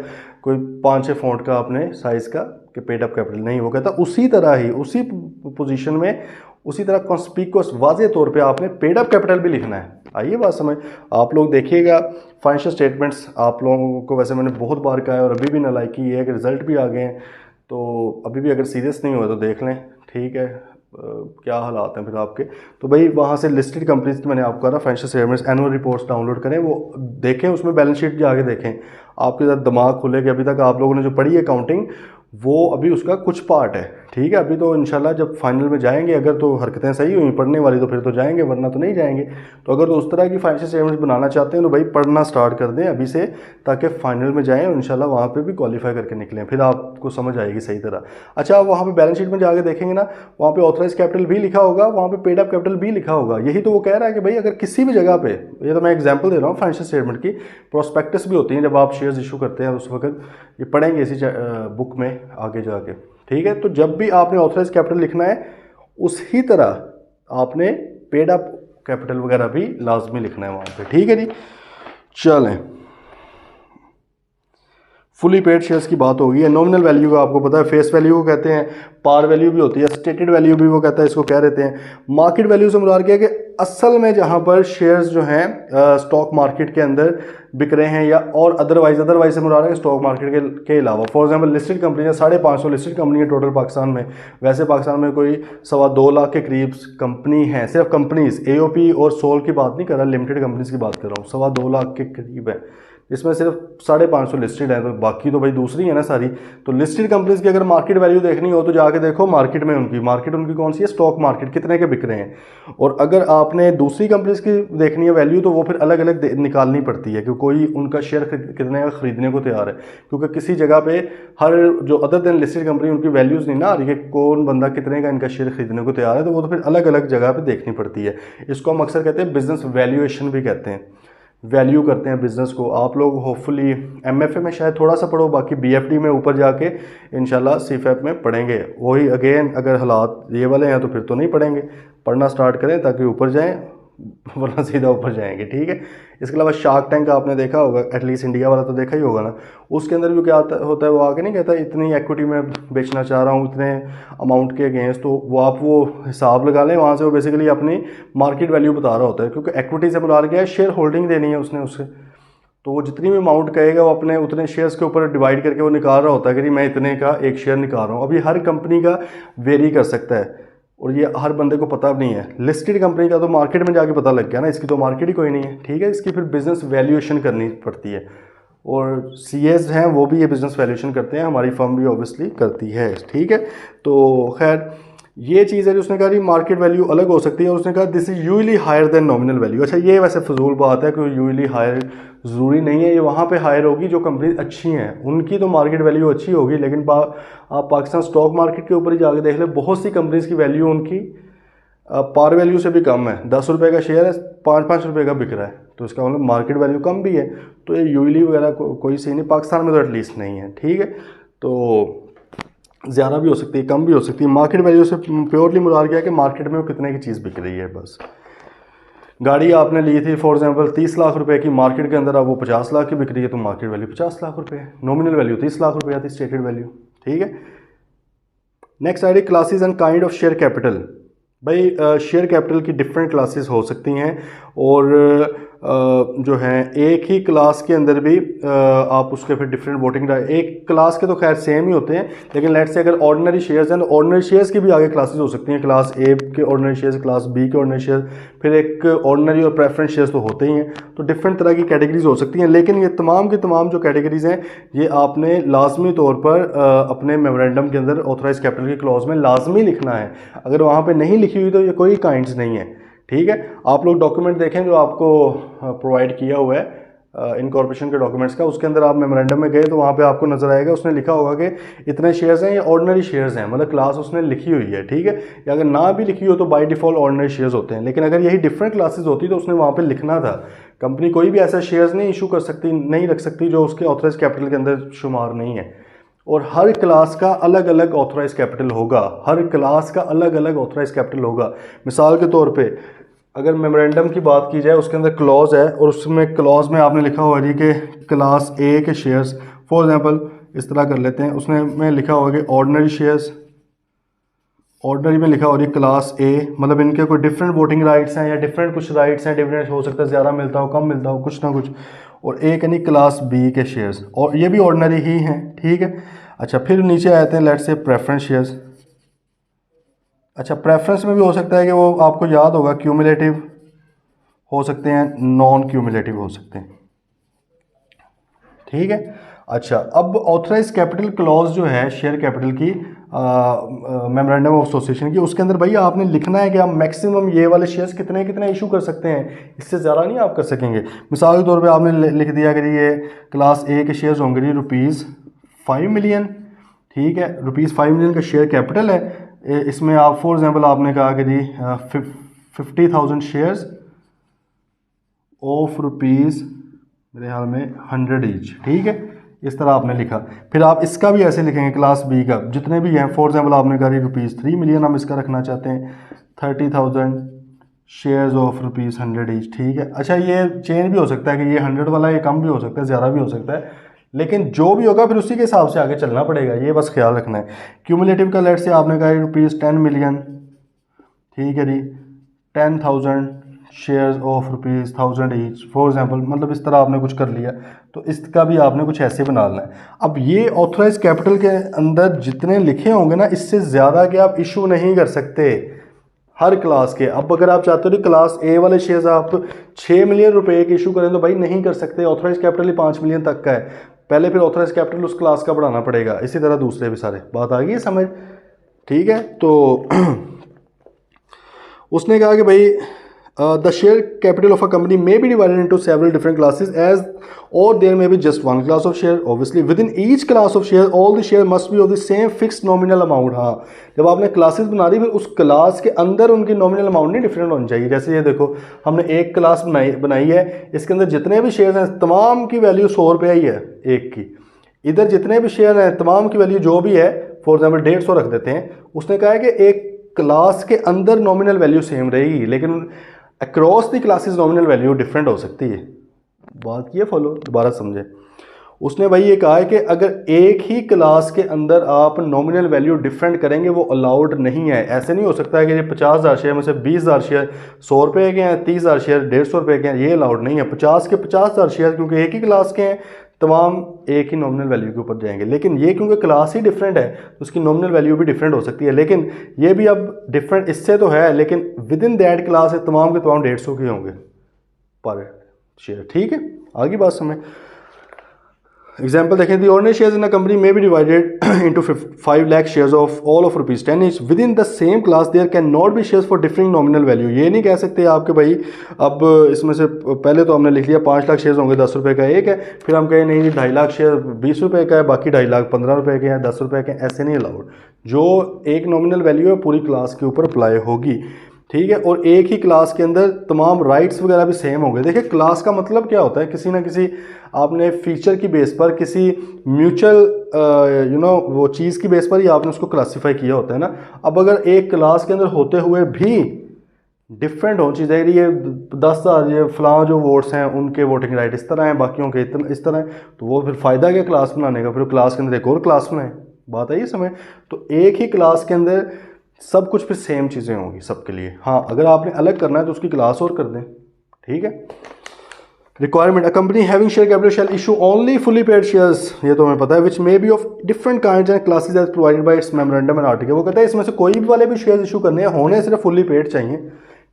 कोई 5-6 फॉन्ट का आपने साइज़ का कि पेड अप कैपिटल नहीं, वो कहता उसी तरह ही, उसी पोजीशन में, उसी तरह कॉन्स्पिक्यूअस वाज़े तौर पे आपने पेड अप कैपिटल भी लिखना है। आइए बात समझ, आप लोग देखिएगा फाइनेंशियल स्टेटमेंट्स, आप लोगों को वैसे मैंने बहुत बार कहा है और अभी भी नालायकी ये है कि रिजल्ट भी आ गए हैं, तो अभी भी अगर सीरियस नहीं हुआ तो देख लें, ठीक है, क्या हालात हैं फिर आपके। तो भाई वहाँ से लिस्टेड कंपनीज की मैंने आपको कहा ना financial statements annual reports download करें, वो देखें, उसमें बैलेंस शीट जाके देखें, आपके साथ दिमाग खुले कि अभी तक आप लोगों ने जो पढ़ी है अकाउंटिंग, वो अभी उसका कुछ पार्ट है, ठीक है। अभी तो इंशाल्लाह जब फाइनल में जाएंगे, अगर तो हरकतें सही हुई पढ़ने वाली तो फिर तो जाएंगे, वरना तो नहीं जाएंगे। तो अगर तो उस तरह की फाइनेंशियल स्टेटमेंट्स बनाना चाहते हैं तो भाई पढ़ना स्टार्ट कर दें अभी से, ताकि फाइनल में जाएं और इंशाल्लाह वहाँ पे भी क्वालिफाई करके निकलें, फिर आपको समझ आएगी सही तरह। अच्छा, आप वहाँ पे बैलेंस शीट में जाके देखेंगे ना, वहाँ पे ऑथराइज कैपिटल भी लिखा होगा, वहाँ पे पेड अप कैपिटल भी लिखा होगा। यही तो वो कह रहा है कि भाई अगर किसी भी जगह पे, ये तो मैं एग्जांपल दे रहा हूँ फाइनेंशियल स्टेटमेंट की, प्रोस्पेक्टस भी होती हैं जब आप शेयर्स इशू करते हैं, उस वक्त ये पढ़ेंगे इसी बुक में आगे जाके, ठीक है। तो जब भी आपने ऑथराइज कैपिटल लिखना है, उसी तरह आपने पेड अप कैपिटल वगैरह भी लाजमी लिखना है वहाँ पे, ठीक है जी। चलें, फुली पेड शेयर्स की बात होगी। नॉमिनल वैल्यू का आपको पता है, फेस वैल्यू को कहते हैं, पार वैल्यू भी होती है, स्टेटेड वैल्यू भी वो कहता है, इसको क्या रहते हैं। मार्केट वैल्यू से मुराद क्या है कि असल में जहाँ पर शेयर्स जो हैं स्टॉक मार्केट के अंदर बिक रहे हैं, या और अदरवाइज से मुराद है कि स्टॉक मार्केट के अलावा। फॉर एग्जांपल लिस्टेड कंपनी है, 550 लिस्टेड कंपनी है टोटल पाकिस्तान में। वैसे पाकिस्तान में कोई 2.25 लाख के करीब कंपनी है, सिर्फ कंपनीज, एओपी और सोल की बात नहीं कर रहा, लिमिटेड कंपनीज की बात कर रहा हूँ। 2.25 लाख के करीब है, इसमें सिर्फ 550 लिस्टेड है, तो बाकी तो भाई दूसरी है ना सारी। तो लिस्टेड कंपनीज की अगर मार्केट वैल्यू देखनी हो तो जाके देखो मार्केट में, मार्केट उनकी कौन सी है, स्टॉक मार्केट, कितने के बिक रहे हैं। और अगर आपने दूसरी कंपनीज की देखनी है वैल्यू, तो वो फिर अलग अलग निकालनी पड़ती है कि कोई उनका शेयर कितने का खरीदने को तैयार है, क्योंकि किसी जगह पे हर जो अदर देन लिस्टेड कंपनी उनकी वैल्यूज़ नहीं ना आ रही है, कौन बंदा कितने का इनका शेयर खरीदने को तैयार है, तो वो तो फिर अलग अलग जगह पर देखनी पड़ती है। इसको हम अक्सर कहते हैं बिजनेस वैल्यूएशन भी कहते हैं, वैल्यू करते हैं बिज़नेस को। आप लोग होपफुली एमएफए में शायद थोड़ा सा पढ़ो, बाकी बीएफडी में ऊपर जाके इंशाल्लाह सीफएप में पढ़ेंगे। वही अगेन अगर हालात ये वाले हैं तो फिर तो नहीं पढ़ेंगे, पढ़ना स्टार्ट करें ताकि ऊपर जाएं, वरना सीधा ऊपर जाएंगे, ठीक है। इसके अलावा शार्क टैंक आपने देखा होगा, एटलीस्ट इंडिया वाला तो देखा ही होगा ना। उसके अंदर भी क्या होता है, वो आगे नहीं कहता इतनी इक्विटी में बेचना चाह रहा हूँ इतने अमाउंट के अगेंस्ट, तो वो आप वो हिसाब लगा लें वहाँ से, वो बेसिकली अपनी मार्केट वैल्यू बता रहा होता है, क्योंकि इक्विटी से मुराद क्या है, शेयर होल्डिंग देनी है उसने उससे, तो वो जितनी भी अमाउंट कहेगा वो अपने उतने शेयर्स के ऊपर डिवाइड करके वो निकाल रहा होता है कि मैं इतने का एक शेयर निकाल रहा हूँ। अभी हर कंपनी का वेरी कर सकता है और ये हर बंदे को पता नहीं है। लिस्टेड कंपनी का तो मार्केट में जाके पता लग गया ना, इसकी तो मार्केट ही कोई नहीं है, ठीक है। इसकी फिर बिजनेस वैल्यूएशन करनी पड़ती है, और सीएस हैं वो भी ये बिजनेस वैल्यूएशन करते हैं, हमारी फर्म भी ऑब्वियसली करती है, ठीक है। तो खैर ये चीज़ है जो उसने कहा जी मार्केट वैल्यू अलग हो सकती है, और उसने कहा this is usually higher than nominal value. अच्छा, ये वैसे फजूल बात है कि यूजली हायर ज़रूरी नहीं है, ये वहाँ पे हायर होगी जो कंपनी अच्छी हैं, उनकी तो मार्केट वैल्यू अच्छी होगी, लेकिन आप पाकिस्तान स्टॉक मार्केट के ऊपर ही जाके देख लें, बहुत सी कंपनीज़ की वैल्यू उनकी पार वैल्यू से भी कम है। 10 रुपये का शेयर है, 5-5 रुपये का बिक रहा है, तो इसका मतलब मार्केट वैल्यू कम भी है। तो ये यूजली वगैरह कोई सही नहीं, पाकिस्तान में तो एटलीस्ट नहीं है, ठीक है। तो ज़्यादा भी हो सकती है, कम भी हो सकती है। मार्केट वैल्यू से प्योरली मुराद क्या है कि मार्केट में वो कितने की चीज़ बिक रही है, बस। गाड़ी आपने ली थी फॉर एग्जांपल 30 लाख रुपए की, मार्केट के अंदर अब वो 50 लाख की बिक रही है, तो मार्केट वैल्यू 50 लाख रुपए है, नॉमिनल वैल्यू 30 लाख रुपए आती, स्टेटेड वैल्यू, ठीक है। Next idea classes and kind of share capital. भाई शेयर कैपिटल की डिफरेंट क्लासेस हो सकती हैं, और जो हैं एक ही क्लास के अंदर भी आप उसके फिर डिफरेंट वोटिंग, एक क्लास के तो खैर सेम ही होते हैं, लेकिन लेट्स से अगर ऑर्डिनरी शेयर्स हैं तो ऑर्डिनरी शेयर्स की भी आगे क्लासेस हो सकती हैं, क्लास ए के ऑर्डिनरी शेयर्स, क्लास बी के ऑर्डिनरी शेयर्स, फिर एक ऑर्डिनरी और प्रेफरेंस शेयर्स तो होते ही हैं। तो डिफरेंट तरह की कैटेगरीज हो सकती हैं, लेकिन ये तमाम की तमाम जो कैटेगरीज हैं ये आपने लाजमी तौर पर अपने मेमोरेंडम के अंदर ऑथराइज कैपिटल की क्लॉज में लाजमी लिखना है। अगर वहाँ पर नहीं लिखी हुई तो ये कोई काइंड्स नहीं है, ठीक है। आप लोग डॉक्यूमेंट देखें जो आपको प्रोवाइड किया हुआ है इनकॉर्पोरेशन के डॉक्यूमेंट्स का, उसके अंदर आप मेमोरेंडम में गए तो वहाँ पे आपको नजर आएगा, उसने लिखा होगा कि इतने शेयर्स हैं, ये ऑर्डिनरी शेयर्स हैं, मतलब क्लास उसने लिखी हुई है, ठीक है। या अगर ना भी लिखी हो तो बाय डिफॉल्ट ऑर्डिनरी शेयर्स होते हैं, लेकिन अगर यही डिफरेंट क्लासेस होती तो उसने वहाँ पर लिखना था। कंपनी कोई भी ऐसा शेयर्स नहीं इशू कर सकती, नहीं रख सकती जो उसके ऑथराइज कैपिटल के अंदर शुमार नहीं है, और हर क्लास का अलग अलग ऑथराइज कैपिटल होगा, हर क्लास का अलग अलग ऑथराइज कैपिटल होगा। मिसाल के तौर पे अगर मेमोरेंडम की बात की जाए, उसके अंदर क्लॉज है और उसमें क्लॉज में आपने लिखा हुआ है कि क्लास ए के शेयर्स, फॉर एग्जांपल इस तरह कर लेते हैं, उसने में लिखा हुआ कि ऑर्डिनरी शेयर्स, ऑर्डिनरी में लिखा हो रही क्लास ए, मतलब इनके कोई डिफरेंट वोटिंग राइट्स हैं या डिफरेंट कुछ राइट्स हैं, डिफरेंट हो सकता है ज़्यादा मिलता हो कम मिलता हो कुछ ना कुछ। और एक यानी क्लास बी के शेयर्स, और ये भी ऑर्डिनरी ही हैं, ठीक है। अच्छा, फिर नीचे आते हैं लेट्स से प्रेफरेंस शेयर्स। अच्छा, प्रेफरेंस में भी हो सकता है कि वो आपको याद होगा क्यूमुलेटिव हो सकते हैं, नॉन क्यूमुलेटिव हो सकते हैं, ठीक है। अच्छा, अब ऑथराइज कैपिटल क्लॉज जो है शेयर कैपिटल की मेमोरेंडम ऑफ एसोसिएशन की, उसके अंदर भैया आपने लिखना है कि आप मैक्सिमम ये वाले शेयर्स कितने कितने इशू कर सकते हैं, इससे ज़्यादा नहीं आप कर सकेंगे। मिसाल के तौर पे आपने लिख दिया कि ये क्लास ए के शेयर्स होंगे जी ₹5 मिलियन, ठीक है, ₹5 मिलियन का शेयर कैपिटल है। इसमें आप फॉर एग्जांपल आपने कहा कि जी 50,000 शेयर्स ऑफ रुपीज़ मेरे ख्याल में 100 ईच, ठीक है, इस तरह आपने लिखा। फिर आप इसका भी ऐसे लिखेंगे क्लास बी का जितने भी हैं, फॉर एग्जांपल आपने कहा ₹3 मिलियन हम इसका रखना चाहते हैं, 30,000 शेयर्स ऑफ ₹100 ईच, ठीक है। अच्छा, ये चेंज भी हो सकता है कि ये 100 वाला ये कम भी हो सकता है, ज़्यादा भी हो सकता है, लेकिन जो भी होगा फिर उसी के हिसाब से आगे चलना पड़ेगा, ये बस ख्याल रखना है। क्यूमुलेटिव का लेट से आपने कहा ₹10 मिलियन, ठीक है जी, 10,000 shares of ₹1000 each for example, मतलब इस तरह आपने कुछ कर लिया, तो इसका भी आपने कुछ ऐसे बना लेना है। अब ये ऑथराइज कैपिटल के अंदर जितने लिखे होंगे ना, इससे ज़्यादा के आप इशू नहीं कर सकते हर क्लास के। अब अगर आप चाहते हो कि क्लास ए वाले शेयर्स आप 6 मिलियन रुपए के इशू करें तो भाई नहीं कर सकते, ऑथराइज कैपिटल ही 5 मिलियन तक का है, पहले फिर ऑथराइज कैपिटल उस क्लास का बढ़ाना पड़ेगा, इसी तरह दूसरे भी सारे। बात आ गई समझ, ठीक है। तो उसने कहा कि भाई the share capital of a company may be divided into several different classes as or there may be just one class of share, obviously within each class of share all the share must be of the same fixed nominal amount. हाँ, जब आपने क्लासेस बना दी फिर उस क्लास के अंदर उनकी नॉमिनल अमाउंट नहीं डिफरेंट होनी चाहिए। जैसे ये देखो, हमने एक क्लास बनाई है, इसके अंदर जितने भी शेयर हैं तमाम की वैल्यू ₹100 ही है एक की, इधर जितने भी शेयर हैं तमाम की वैल्यू जो भी है फॉर एग्जाम्पल 150 रख देते हैं। उसने कहा है कि एक क्लास के अंदर नॉमिनल वैल्यू सेम रहेगी, लेकिन across the classes nominal value different हो सकती है। बात ये फॉलो दोबारा समझे। उसने भाई ये कहा है कि अगर एक ही क्लास के अंदर आप नॉमिनल वैल्यू डिफरेंट करेंगे वो अलाउड नहीं है। ऐसे नहीं हो सकता है कि ये 50,000 शेयर में से 20,000 शेयर ₹100 के हैं, 30,000 शेयर ₹150 के हैं, ये अलाउड नहीं है। 50 के 50,000 शेयर क्योंकि एक ही क्लास के हैं, तमाम एक ही नॉमिनल वैल्यू के ऊपर जाएंगे। लेकिन ये क्योंकि क्लास ही डिफरेंट है तो उसकी नॉमिनल वैल्यू भी डिफरेंट हो सकती है। लेकिन ये भी अब डिफरेंट इससे तो है, लेकिन विद इन दैट क्लास है तमाम के तमाम 150 के होंगे पर शेयर, ठीक है। आगे बात समझ। एग्जाम्पल देखें, the ordinary shares in a company may be divided into 5 lakh shares of all of ₹10 each within the same class there can not be shares for differing nominal value. ये नहीं कह सकते आपके भाई अब इसमें से पहले तो हमने लिख लिया 5 लाख शेयर्स होंगे ₹10 का एक है, फिर हम कहें नहीं 2.5 लाख शेयर ₹20 का है, बाकी 2.5 लाख ₹15 के हैं, ₹10 के, ऐसे नहीं अलाउड। जो एक नॉमिनल वैल्यू है पूरी क्लास के ऊपर अप्लाई होगी, ठीक है। और एक ही क्लास के अंदर तमाम राइट्स वगैरह भी सेम होंगे। देखिए क्लास का मतलब क्या होता है, किसी ना किसी आपने फीचर की बेस पर, किसी म्यूचुअल वो चीज़ की बेस पर ही आपने उसको क्लासीफाई किया होता है ना। अब अगर एक क्लास के अंदर होते हुए भी डिफरेंट हो चीज़ है, ये 10,000 ये फलां जो वोट्स हैं उनके वोटिंग राइट इस तरह हैं, बाकियों के इस तरह हैं, तो वो फिर फ़ायदा क्या क्लास बनाने का, फिर क्लास के अंदर एक और क्लास बनाए। बात है ये समझ। तो एक ही क्लास के अंदर सब कुछ फिर सेम चीज़ें होंगी सबके लिए। हाँ, अगर आपने अलग करना है तो उसकी क्लास और कर दें, ठीक है। Requirement, a company having share capital shall issue only fully paid shares, ये तो हमें पता है, which may be of different kinds and classes as provided by its memorandum and article. वो कहता है इसमें से कोई भी वाले भी शेयर इशू करने हैं, होने सिर्फ फुली पेड चाहिए,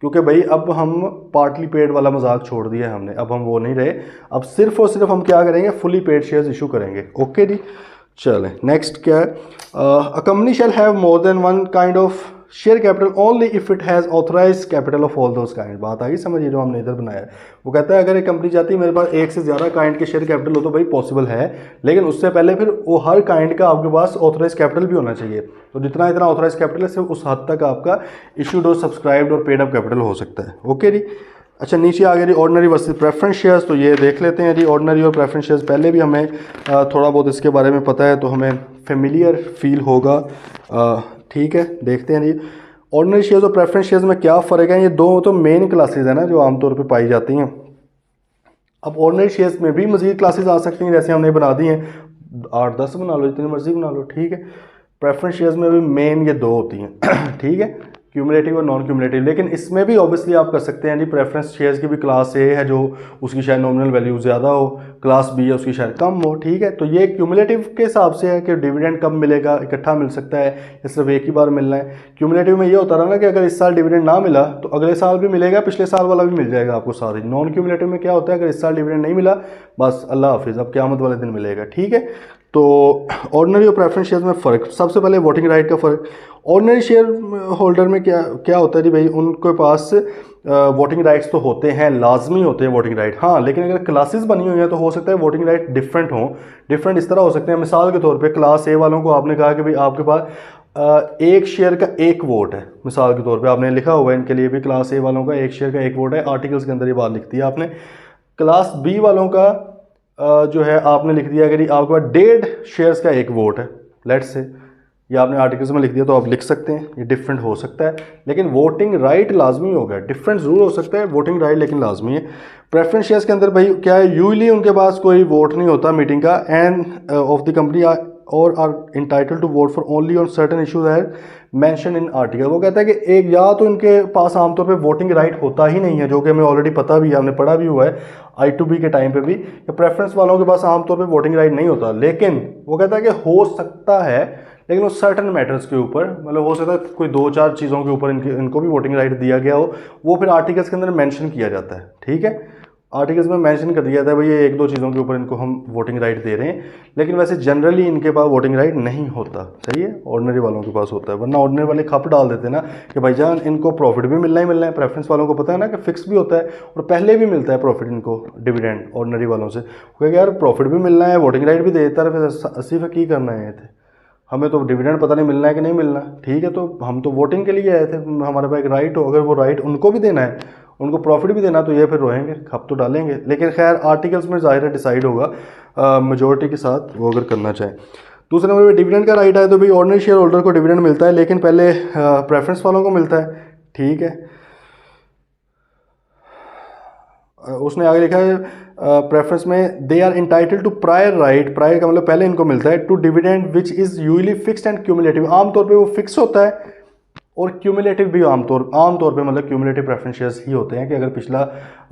क्योंकि भाई अब हम पार्टली पेड वाला मजाक छोड़ दिया है हमने, अब हम वो नहीं रहे, अब सिर्फ और सिर्फ हम क्या करेंगे, फुली पेड शेयर्स इशू करेंगे। ओके जी, चलें नेक्स्ट क्या है, a company shall have more than one kind of share capital only if it has authorise capital of all those kind. बात आ गई समझिए जो हमने इधर बनाया है। वो कहता है अगर एक कंपनी चाहती है मेरे पास एक से ज़्यादा काइंड के शेयर कैपिटल हो तो भाई पॉसिबल है, लेकिन उससे पहले फिर वो हर काइंड का आपके पास ऑथराइज कैपिटल भी होना चाहिए। तो जितना इतना ऑथराइज कैपिटल है सिर्फ उस हद तक आपका इशूड और सब्सक्राइब्ड और पेड अप कैपिटल हो सकता है। ओके जी, अच्छा नीचे आ गया जी ऑर्डिनरी वर्सेस प्रेफरेंस शेयर्स। तो ये देख लेते हैं जी, ऑर्डिनरी और प्रेफरेंस शेयर्स पहले भी हमें थोड़ा बहुत इसके बारे में पता है, तो हमें फेमिलियर फील होगा। ठीक है, देखते हैं जी ऑर्डिनरी शेयर्स और प्रेफरेंस शेयर्स में क्या फ़र्क है। ये दो तो मेन क्लासेज है ना जो आमतौर पे पाई जाती हैं। अब ऑर्डिनरी शेयर्स में भी मज़ीद क्लासेस आ सकती हैं, जैसे हमने बना दी हैं, 8-10 बना लो, जितनी मर्जी बना लो, ठीक है। प्रेफरेंस शेयर्स में भी मेन ये दो होती हैं ठीक है, क्यूमुलेटिव और नॉन क्यूमुलेटिव। लेकिन इसमें भी ऑब्वियसली आप कर सकते हैं जी, प्रेफरेंस शेयर्स की भी क्लास ए है जो उसकी शायद नॉमिनल वैल्यू ज़्यादा हो, क्लास बी है उसकी शायद कम हो, ठीक है। तो ये क्यूमुलेटिव के हिसाब से है कि डिविडेंड कब मिलेगा, इकट्ठा मिल सकता है या सिर्फ एक ही बार मिलना है। क्यूमुलेटिव में ये होता रहा ना कि अगर इस साल डिविडेंड ना मिला तो अगले साल भी मिलेगा, पिछले साल वाला भी मिल जाएगा आपको साथ ही। नॉन क्यूमुलेटिव में क्या होता है, अगर इस साल डिविडेंड नहीं मिला बस अल्लाह हाफिज़, अब क़यामत वाले दिन मिलेगा, ठीक है। तो ऑर्डिनरी और प्रेफरेंस शेयर्स में फ़र्क, सबसे पहले वोटिंग राइट का फ़र्क। ऑर्डिनरी शेयर होल्डर में क्या क्या होता है जी भाई, उनके पास वोटिंग राइट्स तो होते हैं, लाजमी होते हैं वोटिंग राइट, हाँ। लेकिन अगर क्लासेस बनी हुई हैं तो हो सकता है वोटिंग राइट डिफरेंट हों। डिफरेंट इस तरह हो सकते हैं, मिसाल के तौर पे क्लास ए वालों को आपने कहा कि भाई आपके पास एक शेयर का एक वोट है, मिसाल के तौर पे आपने लिखा हुआ है इनके लिए भी, क्लास ए वालों का एक शेयर का एक वोट है, आर्टिकल्स के अंदर ये बात लिख दी है आपने। क्लास बी वालों का जो है आपने लिख दिया कि आपके पास 1.5 शेयर्स का एक वोट है, लेट्स से, ये आपने आर्टिकल्स में लिख दिया तो आप लिख सकते हैं, ये डिफरेंट हो सकता है। लेकिन वोटिंग राइट लाजमी होगा, डिफरेंट ज़रूर हो सकता है, वोटिंग राइट लेकिन लाजमी है। प्रेफरेंस शेयर्स के अंदर भाई क्या है, यूजली उनके पास कोई वोट नहीं होता मीटिंग का, एंड ऑफ द कंपनी और are entitled to vote for only on certain issues है मेंशन इन आर्टिकल। वो कहता है कि एक या तो इनके पास आमतौर पे वोटिंग राइट होता ही नहीं है, जो कि हमें ऑलरेडी पता भी है, हमने पढ़ा भी हुआ है I2B के टाइम पे भी, कि प्रेफरेंस वालों के पास आमतौर पे वोटिंग राइट नहीं होता। लेकिन वो कहता है कि हो सकता है, लेकिन वो सर्टन मैटर्स के ऊपर, मतलब हो सकता है कोई 2-4 चीज़ों के ऊपर इनको भी वोटिंग राइट दिया गया हो, वो फिर आर्टिकल्स के अंदर मेंशन किया जाता है, ठीक है। आर्टिकल्स में मेंशन कर दिया जाता है भाई ये 1-2 चीज़ों के ऊपर इनको हम वोटिंग राइट दे रहे हैं, लेकिन वैसे जनरली इनके पास वोटिंग राइट नहीं होता, सही है। ऑर्डिनरी वालों के पास होता है, वरना ऑर्डिनरी वाले खप डाल देते हैं ना कि भाईजान इनको प्रॉफिट भी मिलना ही मिलना है। प्रेफरेंस वालों को पता है ना कि फिक्स भी होता है और पहले भी मिलता है प्रॉफिट इनको, डिविडेंड ऑर्डिनरी वालों से, क्योंकि यार प्रॉफिट भी मिलना है, वोटिंग राइट भी दे देता है, फिर अस्सी की करना है थे, हमें तो डिविडेंड पता नहीं मिलना है कि नहीं मिलना, ठीक है। तो हम तो वोटिंग के लिए आए थे, हमारे पास एक राइट हो, अगर वो राइट उनको भी देना है, उनको प्रॉफिट भी देना, तो ये फिर रोएंगे, खप तो डालेंगे। लेकिन खैर आर्टिकल्स में ज़ाहिर है डिसाइड होगा मेजोरिटी के साथ, वो अगर करना चाहें। दूसरे नंबर पर डिविडेंड का राइट है, तो भाई ऑर्डिनरी शेयर होल्डर को डिविडेंड मिलता है, लेकिन पहले प्रेफरेंस वालों को मिलता है, ठीक है। उसने आगे लिखा है प्रेफरेंस में they are entitled to prior right, prior का मतलब पहले इनको मिलता है, to dividend which is usually fixed and cumulative, आमतौर पे वो फिक्स होता है, और क्यूमुलेटिव भी आमतौर पे मतलब क्यूमुलेटिव प्रेफरेंस शेयर्स ही होते हैं कि अगर पिछला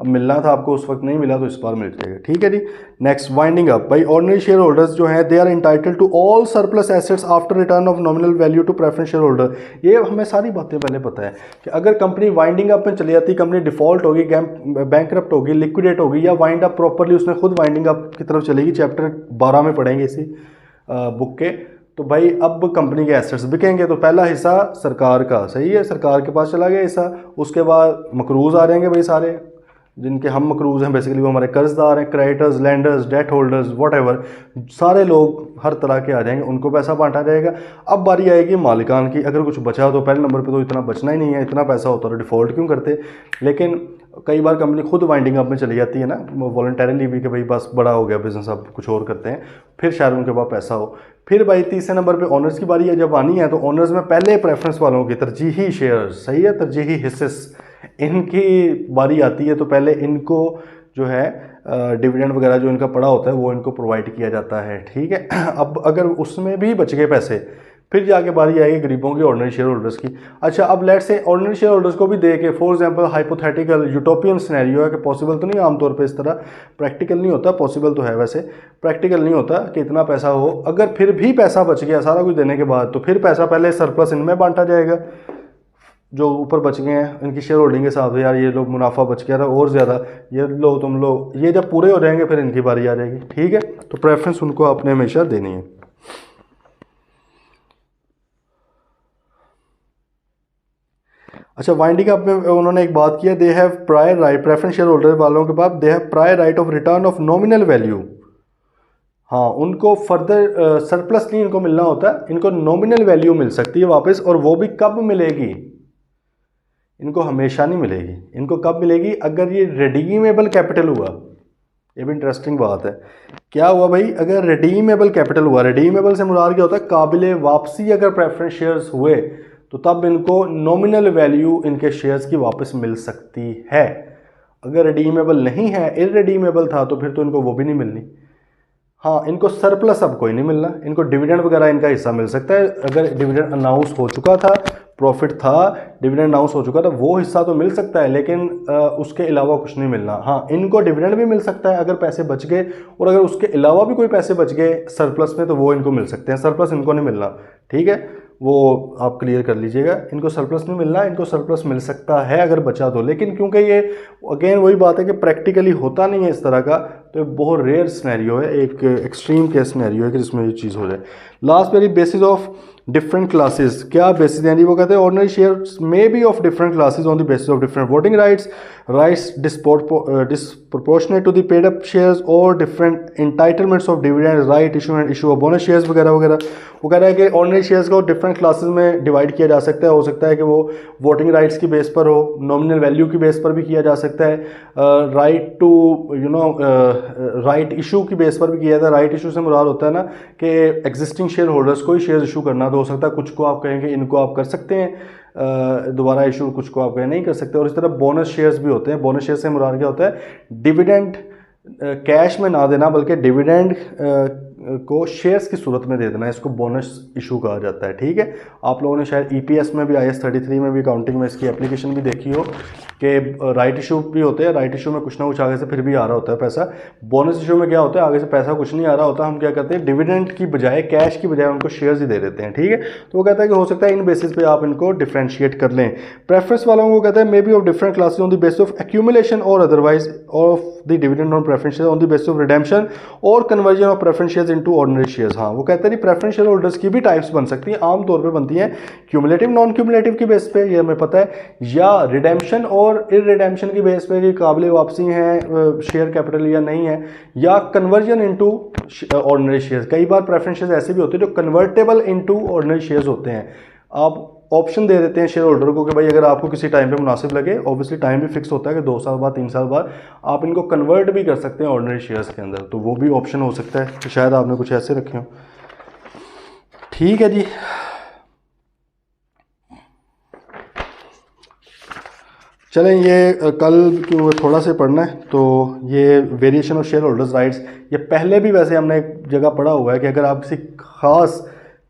मिलना था आपको उस वक्त नहीं मिला तो इस बार मिल जाएगा, ठीक है जी। नेक्स्ट, वाइंडिंग अप, भाई ऑर्डिनरी शेयर होल्डर्स जो हैं they are entitled to all surplus assets after return of nominal value to preference share holder. ये हमें सारी बातें पहले पता है कि अगर कंपनी वाइंडिंग अप में चली जाती, कंपनी डिफॉल्ट होगी, बैंकरप्ट होगी, लिक्विडेट होगी, या वाइंड अप प्रॉपरली उसने खुद वाइंडिंग अप की तरफ चलेगी, चैप्टर 12 में पढ़ेंगे इसी बुक के। तो भाई अब कंपनी के एसेट्स बिकेंगे, तो पहला हिस्सा सरकार का, सही है, सरकार के पास चला गया हिस्सा। उसके बाद मकरूज आ जाएंगे भाई सारे, जिनके हम मकरूज हैं बेसिकली, वो हमारे कर्जदार हैं, creditors, lenders, debt holders, whatever, सारे लोग हर तरह के आ जाएंगे, उनको पैसा बांटा जाएगा। अब बारी आएगी मालिकान की, अगर कुछ बचा तो पहले नंबर पे तो इतना बचना ही नहीं है, इतना पैसा होता तो डिफ़ॉल्ट क्यों करते। लेकिन कई बार कंपनी खुद वाइंडिंग अप में चली जाती है ना, वॉलंटरली भी, कि भाई बस बड़ा हो गया बिजनेस, अब कुछ और करते हैं, फिर शायद उनके पास पैसा हो। फिर भाई तीसरे नंबर पे ऑनर्स की बारी है, जब आनी है तो ऑनर्स में पहले प्रेफरेंस वालों की तरजीही शेयर्स, सही है, तरजीही हिस्से, इनकी बारी आती है, तो पहले इनको जो है डिविडेंड वगैरह जो इनका पड़ा होता है वो इनको प्रोवाइड किया जाता है, ठीक है। अब अगर उसमें भी बच गए पैसे, फिर जाके बारी आएगी गरीबों की, ऑर्डिनरी शेयर होल्डर्स की। अच्छा, अब let's say ordinary share holders को भी दे के, for example hypothetical utopian scenario है कि पॉसिबल तो नहीं, आमतौर पे इस तरह प्रैक्टिकल नहीं होता, पॉसिबल तो है वैसे, प्रैक्टिकल नहीं होता कि इतना पैसा हो। अगर फिर भी पैसा बच गया सारा कुछ देने के बाद, तो फिर पैसा पहले सरप्लस इनमें बांटा जाएगा, जो ऊपर बच गए हैं इनकी शेयर होल्डिंग के हिसाब से, यार ये लोग मुनाफा बच गया था और ज़्यादा, ये लो तुम लो, ये जब पूरे हो जाएंगे फिर इनकी बारी आ जाएगी, ठीक है। तो प्रेफरेंस उनको आपने हमेशा देनी है। अच्छा, वाइंडिंग अप में उन्होंने एक बात किया, they have prior right, preference share holder वालों के पास they have prior right of return of nominal value. हाँ, उनको फर्दर सरप्लस नहीं इनको मिलना होता, इनको नॉमिनल वैल्यू मिल सकती है वापस, और वो भी कब मिलेगी, इनको हमेशा नहीं मिलेगी। इनको कब मिलेगी, अगर ये रिडीमेबल कैपिटल हुआ, ये भी इंटरेस्टिंग बात है। क्या हुआ भाई, अगर रिडीमेबल कैपिटल हुआ, रिडीमेबल से मुराद क्या होता है, काबिल वापसी अगर प्रेफरेंस शेयर्स हुए तो तब इनको नॉमिनल वैल्यू इनके शेयर्स की वापस मिल सकती है। अगर रिडीमेबल नहीं है, इररिडीमेबल था, तो फिर तो इनको वो भी नहीं मिलनी। हाँ, इनको सरप्लस अब कोई नहीं मिलना, इनको डिविडेंड वगैरह इनका हिस्सा मिल सकता है। अगर डिविडेंड अनाउंस हो चुका था, प्रॉफिट था, डिविडेंड अनाउंस हो चुका था, वो हिस्सा तो मिल सकता है, लेकिन उसके अलावा कुछ नहीं मिलना। हाँ, इनको डिविडेंड भी मिल सकता है अगर पैसे बच गए, और अगर उसके अलावा भी कोई पैसे बच गए सरप्लस में तो वो इनको मिल सकते हैं। सरप्लस इनको नहीं मिलना, ठीक है, वो आप क्लियर कर लीजिएगा। इनको सरप्लस नहीं मिलना, इनको सरप्लस मिल सकता है अगर बचा तो, लेकिन क्योंकि ये अगेन वही बात है कि प्रैक्टिकली होता नहीं है इस तरह का, तो ये बहुत रेयर सिनेरियो है, एक एक्सट्रीम केस सिनेरियो है कि जिसमें ये चीज़ हो जाए। Last very basis of different classes, क्या बेसिस हैं जी, वो कहते हैं ordinary shares may be of different classes on the basis of different voting rights, rights disproportionate to the paid up shares और different entitlements of dividend right issue and issue of bonus shares वगैरह वगैरह। वो कह रहा है कि ऑर्डिनरी शेयर्स को डिफरेंट क्लासेस में डिवाइड किया जा सकता है। हो सकता है कि वो वोटिंग राइट्स की बेस पर हो, नॉमिनल वैल्यू की बेस पर भी किया जा सकता है, राइट टू राइट इशू की बेस पर भी किया जाता है। राइट इशू से मुराद होता है ना कि एग्जिस्टिंग शेयर होल्डर्स को ही शेयर इशू करना, तो हो सकता है कुछ को आप कहेंगे इनको आप कर सकते हैं दोबारा इशू, कुछ को आप कहें नहीं कर सकते। और इस तरह बोनस शेयर्स भी होते हैं। बोनस शेयर से मुराद क्या होता है, डिविडेंड कैश में ना देना बल्कि डिविडेंड को शेयर्स की सूरत में दे देना, इसको बोनस इशू कहा जाता है। ठीक है, आप लोगों ने शायद ईपीएस में भी, IAS 33 में भी, अकाउंटिंग में इसकी एप्लीकेशन भी देखी हो कि राइट इशू भी होते हैं। राइट इशू में कुछ ना कुछ आगे से फिर भी आ रहा होता है पैसा। बोनस इशू में क्या होता है, आगे से पैसा कुछ नहीं आ रहा होता, हम क्या करते हैं डिविडेंड की बजाय, कैश की बजाय उनको शेयर्स ही दे देते हैं। ठीक है, तो वो कहता है कि हो सकता है इन बेसिस पे आप इनको डिफ्रेंशिएट कर लें। प्रेफरेंस वालों को कहता है may be of different classes on the basis of accumulation और otherwise of the dividend on preference share on the basis of redemption और conversion of preference shares into ordinary shares. हाँ, वो कहते हैं प्रेफरेंस शेयर होल्डर्स की भी टाइप्स बन सकती हैं, आमतौर पे बनती हैं क्यूमुलेटिव नॉन क्यूमुलेटिव की बेस पे, ये हमें पता है, या रिडेम्पशन और इररिडेम्पशन की बेस पे कि काबिल वापसी हैं शेयर कैपिटल या नहीं है, या कन्वर्जन इनटू ऑर्डिनरी शेयर्स। कई बार प्रेफरेंस शेयर्स ऐसे भी होते हैं जो कन्वर्टेबल इनटू ऑर्डिनरी शेयर्स होते हैं। आप ऑप्शन दे देते हैं शेयर होल्डर को कि भाई अगर आपको किसी टाइम पे मुनासिब लगे, ऑब्वियसली टाइम भी फिक्स होता है कि 2 साल बाद, 3 साल बाद आप इनको कन्वर्ट भी कर सकते हैं ऑर्डिनरी शेयर्स के अंदर, तो वो भी ऑप्शन हो सकता है। तो शायद आपने कुछ ऐसे रखे हो। ठीक है जी, चलें, ये कल क्यों थोड़ा से पढ़ना है, तो ये variation of share holders rights, ये पहले भी वैसे हमने एक जगह पढ़ा हुआ है कि अगर आप किसी खास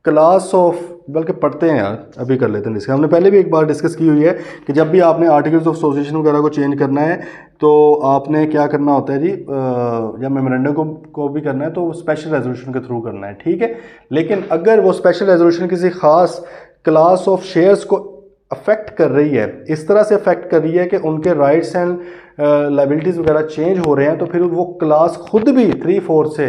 क्लास ऑफ, बल्कि पढ़ते हैं यार, अभी कर लेते हैं डिस्कस, हमने पहले भी एक बार डिस्कस की हुई है कि जब भी आपने आर्टिकल्स ऑफ एसोसिएशन वगैरह को चेंज करना है तो आपने क्या करना होता है जी, या मेमोरेंडम को भी करना है तो स्पेशल रेजोल्यूशन के थ्रू करना है। ठीक है, लेकिन अगर वो स्पेशल रेजोल्यूशन किसी खास क्लास ऑफ शेयर्स को अफेक्ट कर रही है, इस तरह से अफेक्ट कर रही है कि उनके राइट्स एंड लायबिलिटीज़ वगैरह चेंज हो रहे हैं, तो फिर वो क्लास खुद भी 3/4 से,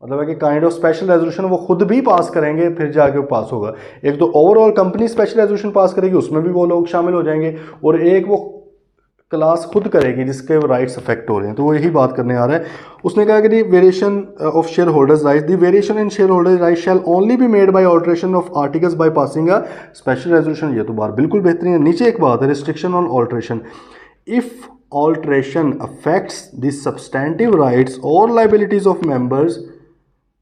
मतलब है कि काइंड ऑफ स्पेशल रेजोल्यूशन वो खुद भी पास करेंगे, फिर जाके वो पास होगा। एक तो overall company special resolution pass करेगी, उसमें भी वो लोग शामिल हो जाएंगे, और एक वो क्लास खुद करेगी जिसके राइट्स अफेक्ट हो रहे हैं, तो वो यही बात करने आ रहा है। उसने कहा कि variation of share holders rights, the variation in share holders rights shall only be made by alteration of articles by passing a special resolution. ये तो बात बिल्कुल बेहतरीन है। नीचे एक बात है, restriction on alteration, if alteration affects the substantive rights और लायबिलिटीज ऑफ मेंबर्स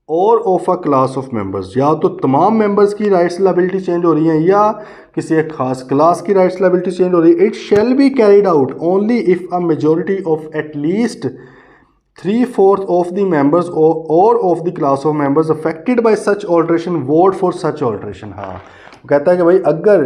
और of a class of members, या तो तमाम मेंबर्स की राइट्स लायबिलिटी चेंज हो रही हैं या किसी एक खास क्लास की राइट्स लायबिलिटी चेंज हो रही है, it shall be carried out only if a majority of at least 3/4 of the members और of the class of members affected by such alteration vote for such alteration. हाँ, वो कहता है कि भाई अगर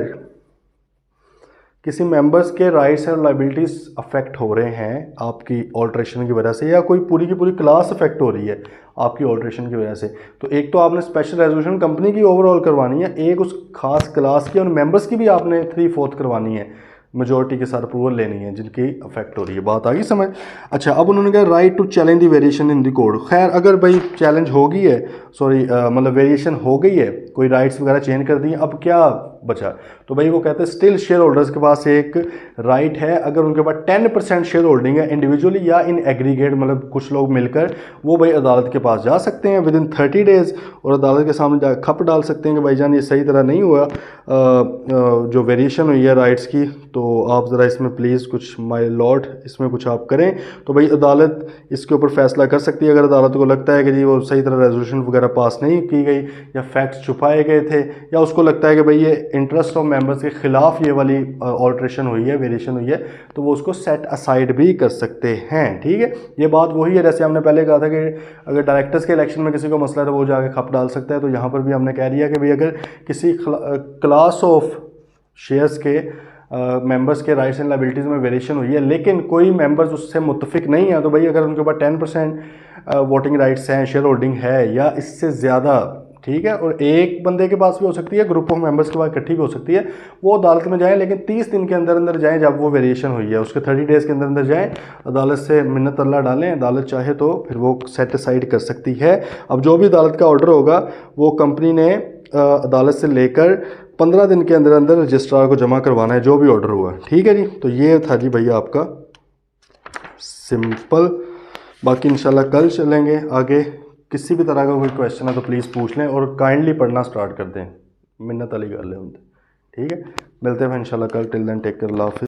किसी मेंबर्स के राइट्स और लायबिलिटीज़ अफेक्ट हो रहे हैं आपकी ऑल्ट्रेशन की वजह से, या कोई पूरी की पूरी क्लास अफेक्ट हो रही है आपकी ऑल्ट्रेशन की वजह से, तो एक तो आपने स्पेशल रेजोल्यूशन कंपनी की ओवरऑल करवानी है, एक उस खास क्लास की और मेंबर्स की भी आपने 3/4 करवानी है, मेजॉरिटी के साथ अप्रूवल लेनी है जिनकी अफेक्ट हो रही है। बात आ गई समझ? अच्छा, अब उन्होंने कहा right to challenge the variation in the code. खैर, अगर भाई चैलेंज हो गई है, सॉरी मतलब वेरिएशन हो गई है, कोई राइट्स वगैरह चेंज कर दी, अब क्या बचा। तो भाई वो कहते हैं स्टिल शेयर होल्डर्स के पास एक राइट है, अगर उनके पास 10% शेयर होल्डिंग है इंडिविजुअली या इन एग्रीगेट, मतलब कुछ लोग मिलकर, वो भाई अदालत के पास जा सकते हैं विद इन 30 डेज़ और अदालत के सामने जा खप डाल सकते हैं कि भाईजान ये सही तरह नहीं हुआ, जो वेरिएशन हुई है राइट्स की, तो आप ज़रा इसमें प्लीज़ कुछ माय लॉर्ड इसमें कुछ आप करें। तो भाई अदालत इसके ऊपर फैसला कर सकती है। अगर अदालत को लगता है कि जी वो सही तरह रेजोल्यूशन वगैरह पास नहीं की गई या फैक्ट्स छुपाए गए थे, या उसको लगता है कि भाई ये इंटरेस्ट ऑफ मेंबर्स के ख़िलाफ़ ये वाली ऑल्ट्रेशन हुई है, वेरिएशन हुई है, तो वो उसको सेट असाइड भी कर सकते हैं। ठीक है, ये बात वही है जैसे हमने पहले कहा था कि अगर डायरेक्टर्स के इलेक्शन में किसी को मसला है तो वो जाके खप डाल सकता है। तो यहाँ पर भी हमने कह दिया कि भाई अगर किसी क्लास ऑफ शेयर्स के मेंबर्स के राइट्स एंड लायबिलिटीज़ में वेरिएशन हुई है लेकिन कोई मेंबर्स उससे मुत्तफिक नहीं है, तो भाई अगर उनके पास 10% वोटिंग राइट्स हैं, शेयर होल्डिंग है या इससे ज़्यादा, ठीक है, और एक बंदे के पास भी हो सकती है, ग्रुप ऑफ मेंबर्स के पास इकट्ठी भी हो सकती है, वो अदालत में जाएं लेकिन 30 दिन के अंदर अंदर जाएं जब वो वेरिएशन हुई है, उसके 30 डेज़ के अंदर अंदर जाएं, अदालत से मिन्नत अल्लाह डालें, अदालत चाहे तो फिर वो सेट असाइड कर सकती है। अब जो भी अदालत का ऑर्डर होगा वो कंपनी ने अदालत से लेकर 15 दिन के अंदर अंदर रजिस्ट्रार को जमा करवाना है जो भी ऑर्डर हुआ। ठीक है जी, तो ये था जी भैया आपका सिंपल। बाकी इंशाल्लाह कल चलेंगे आगे। किसी भी तरह का कोई क्वेश्चन है तो प्लीज़ पूछ लें और काइंडली पढ़ना स्टार्ट कर दें, मिन्नत वाली गल है उनसे। ठीक है, मिलते हैं इंशाल्लाह कल। टिल देन टेक केयर, अल्लाह हाफिज़।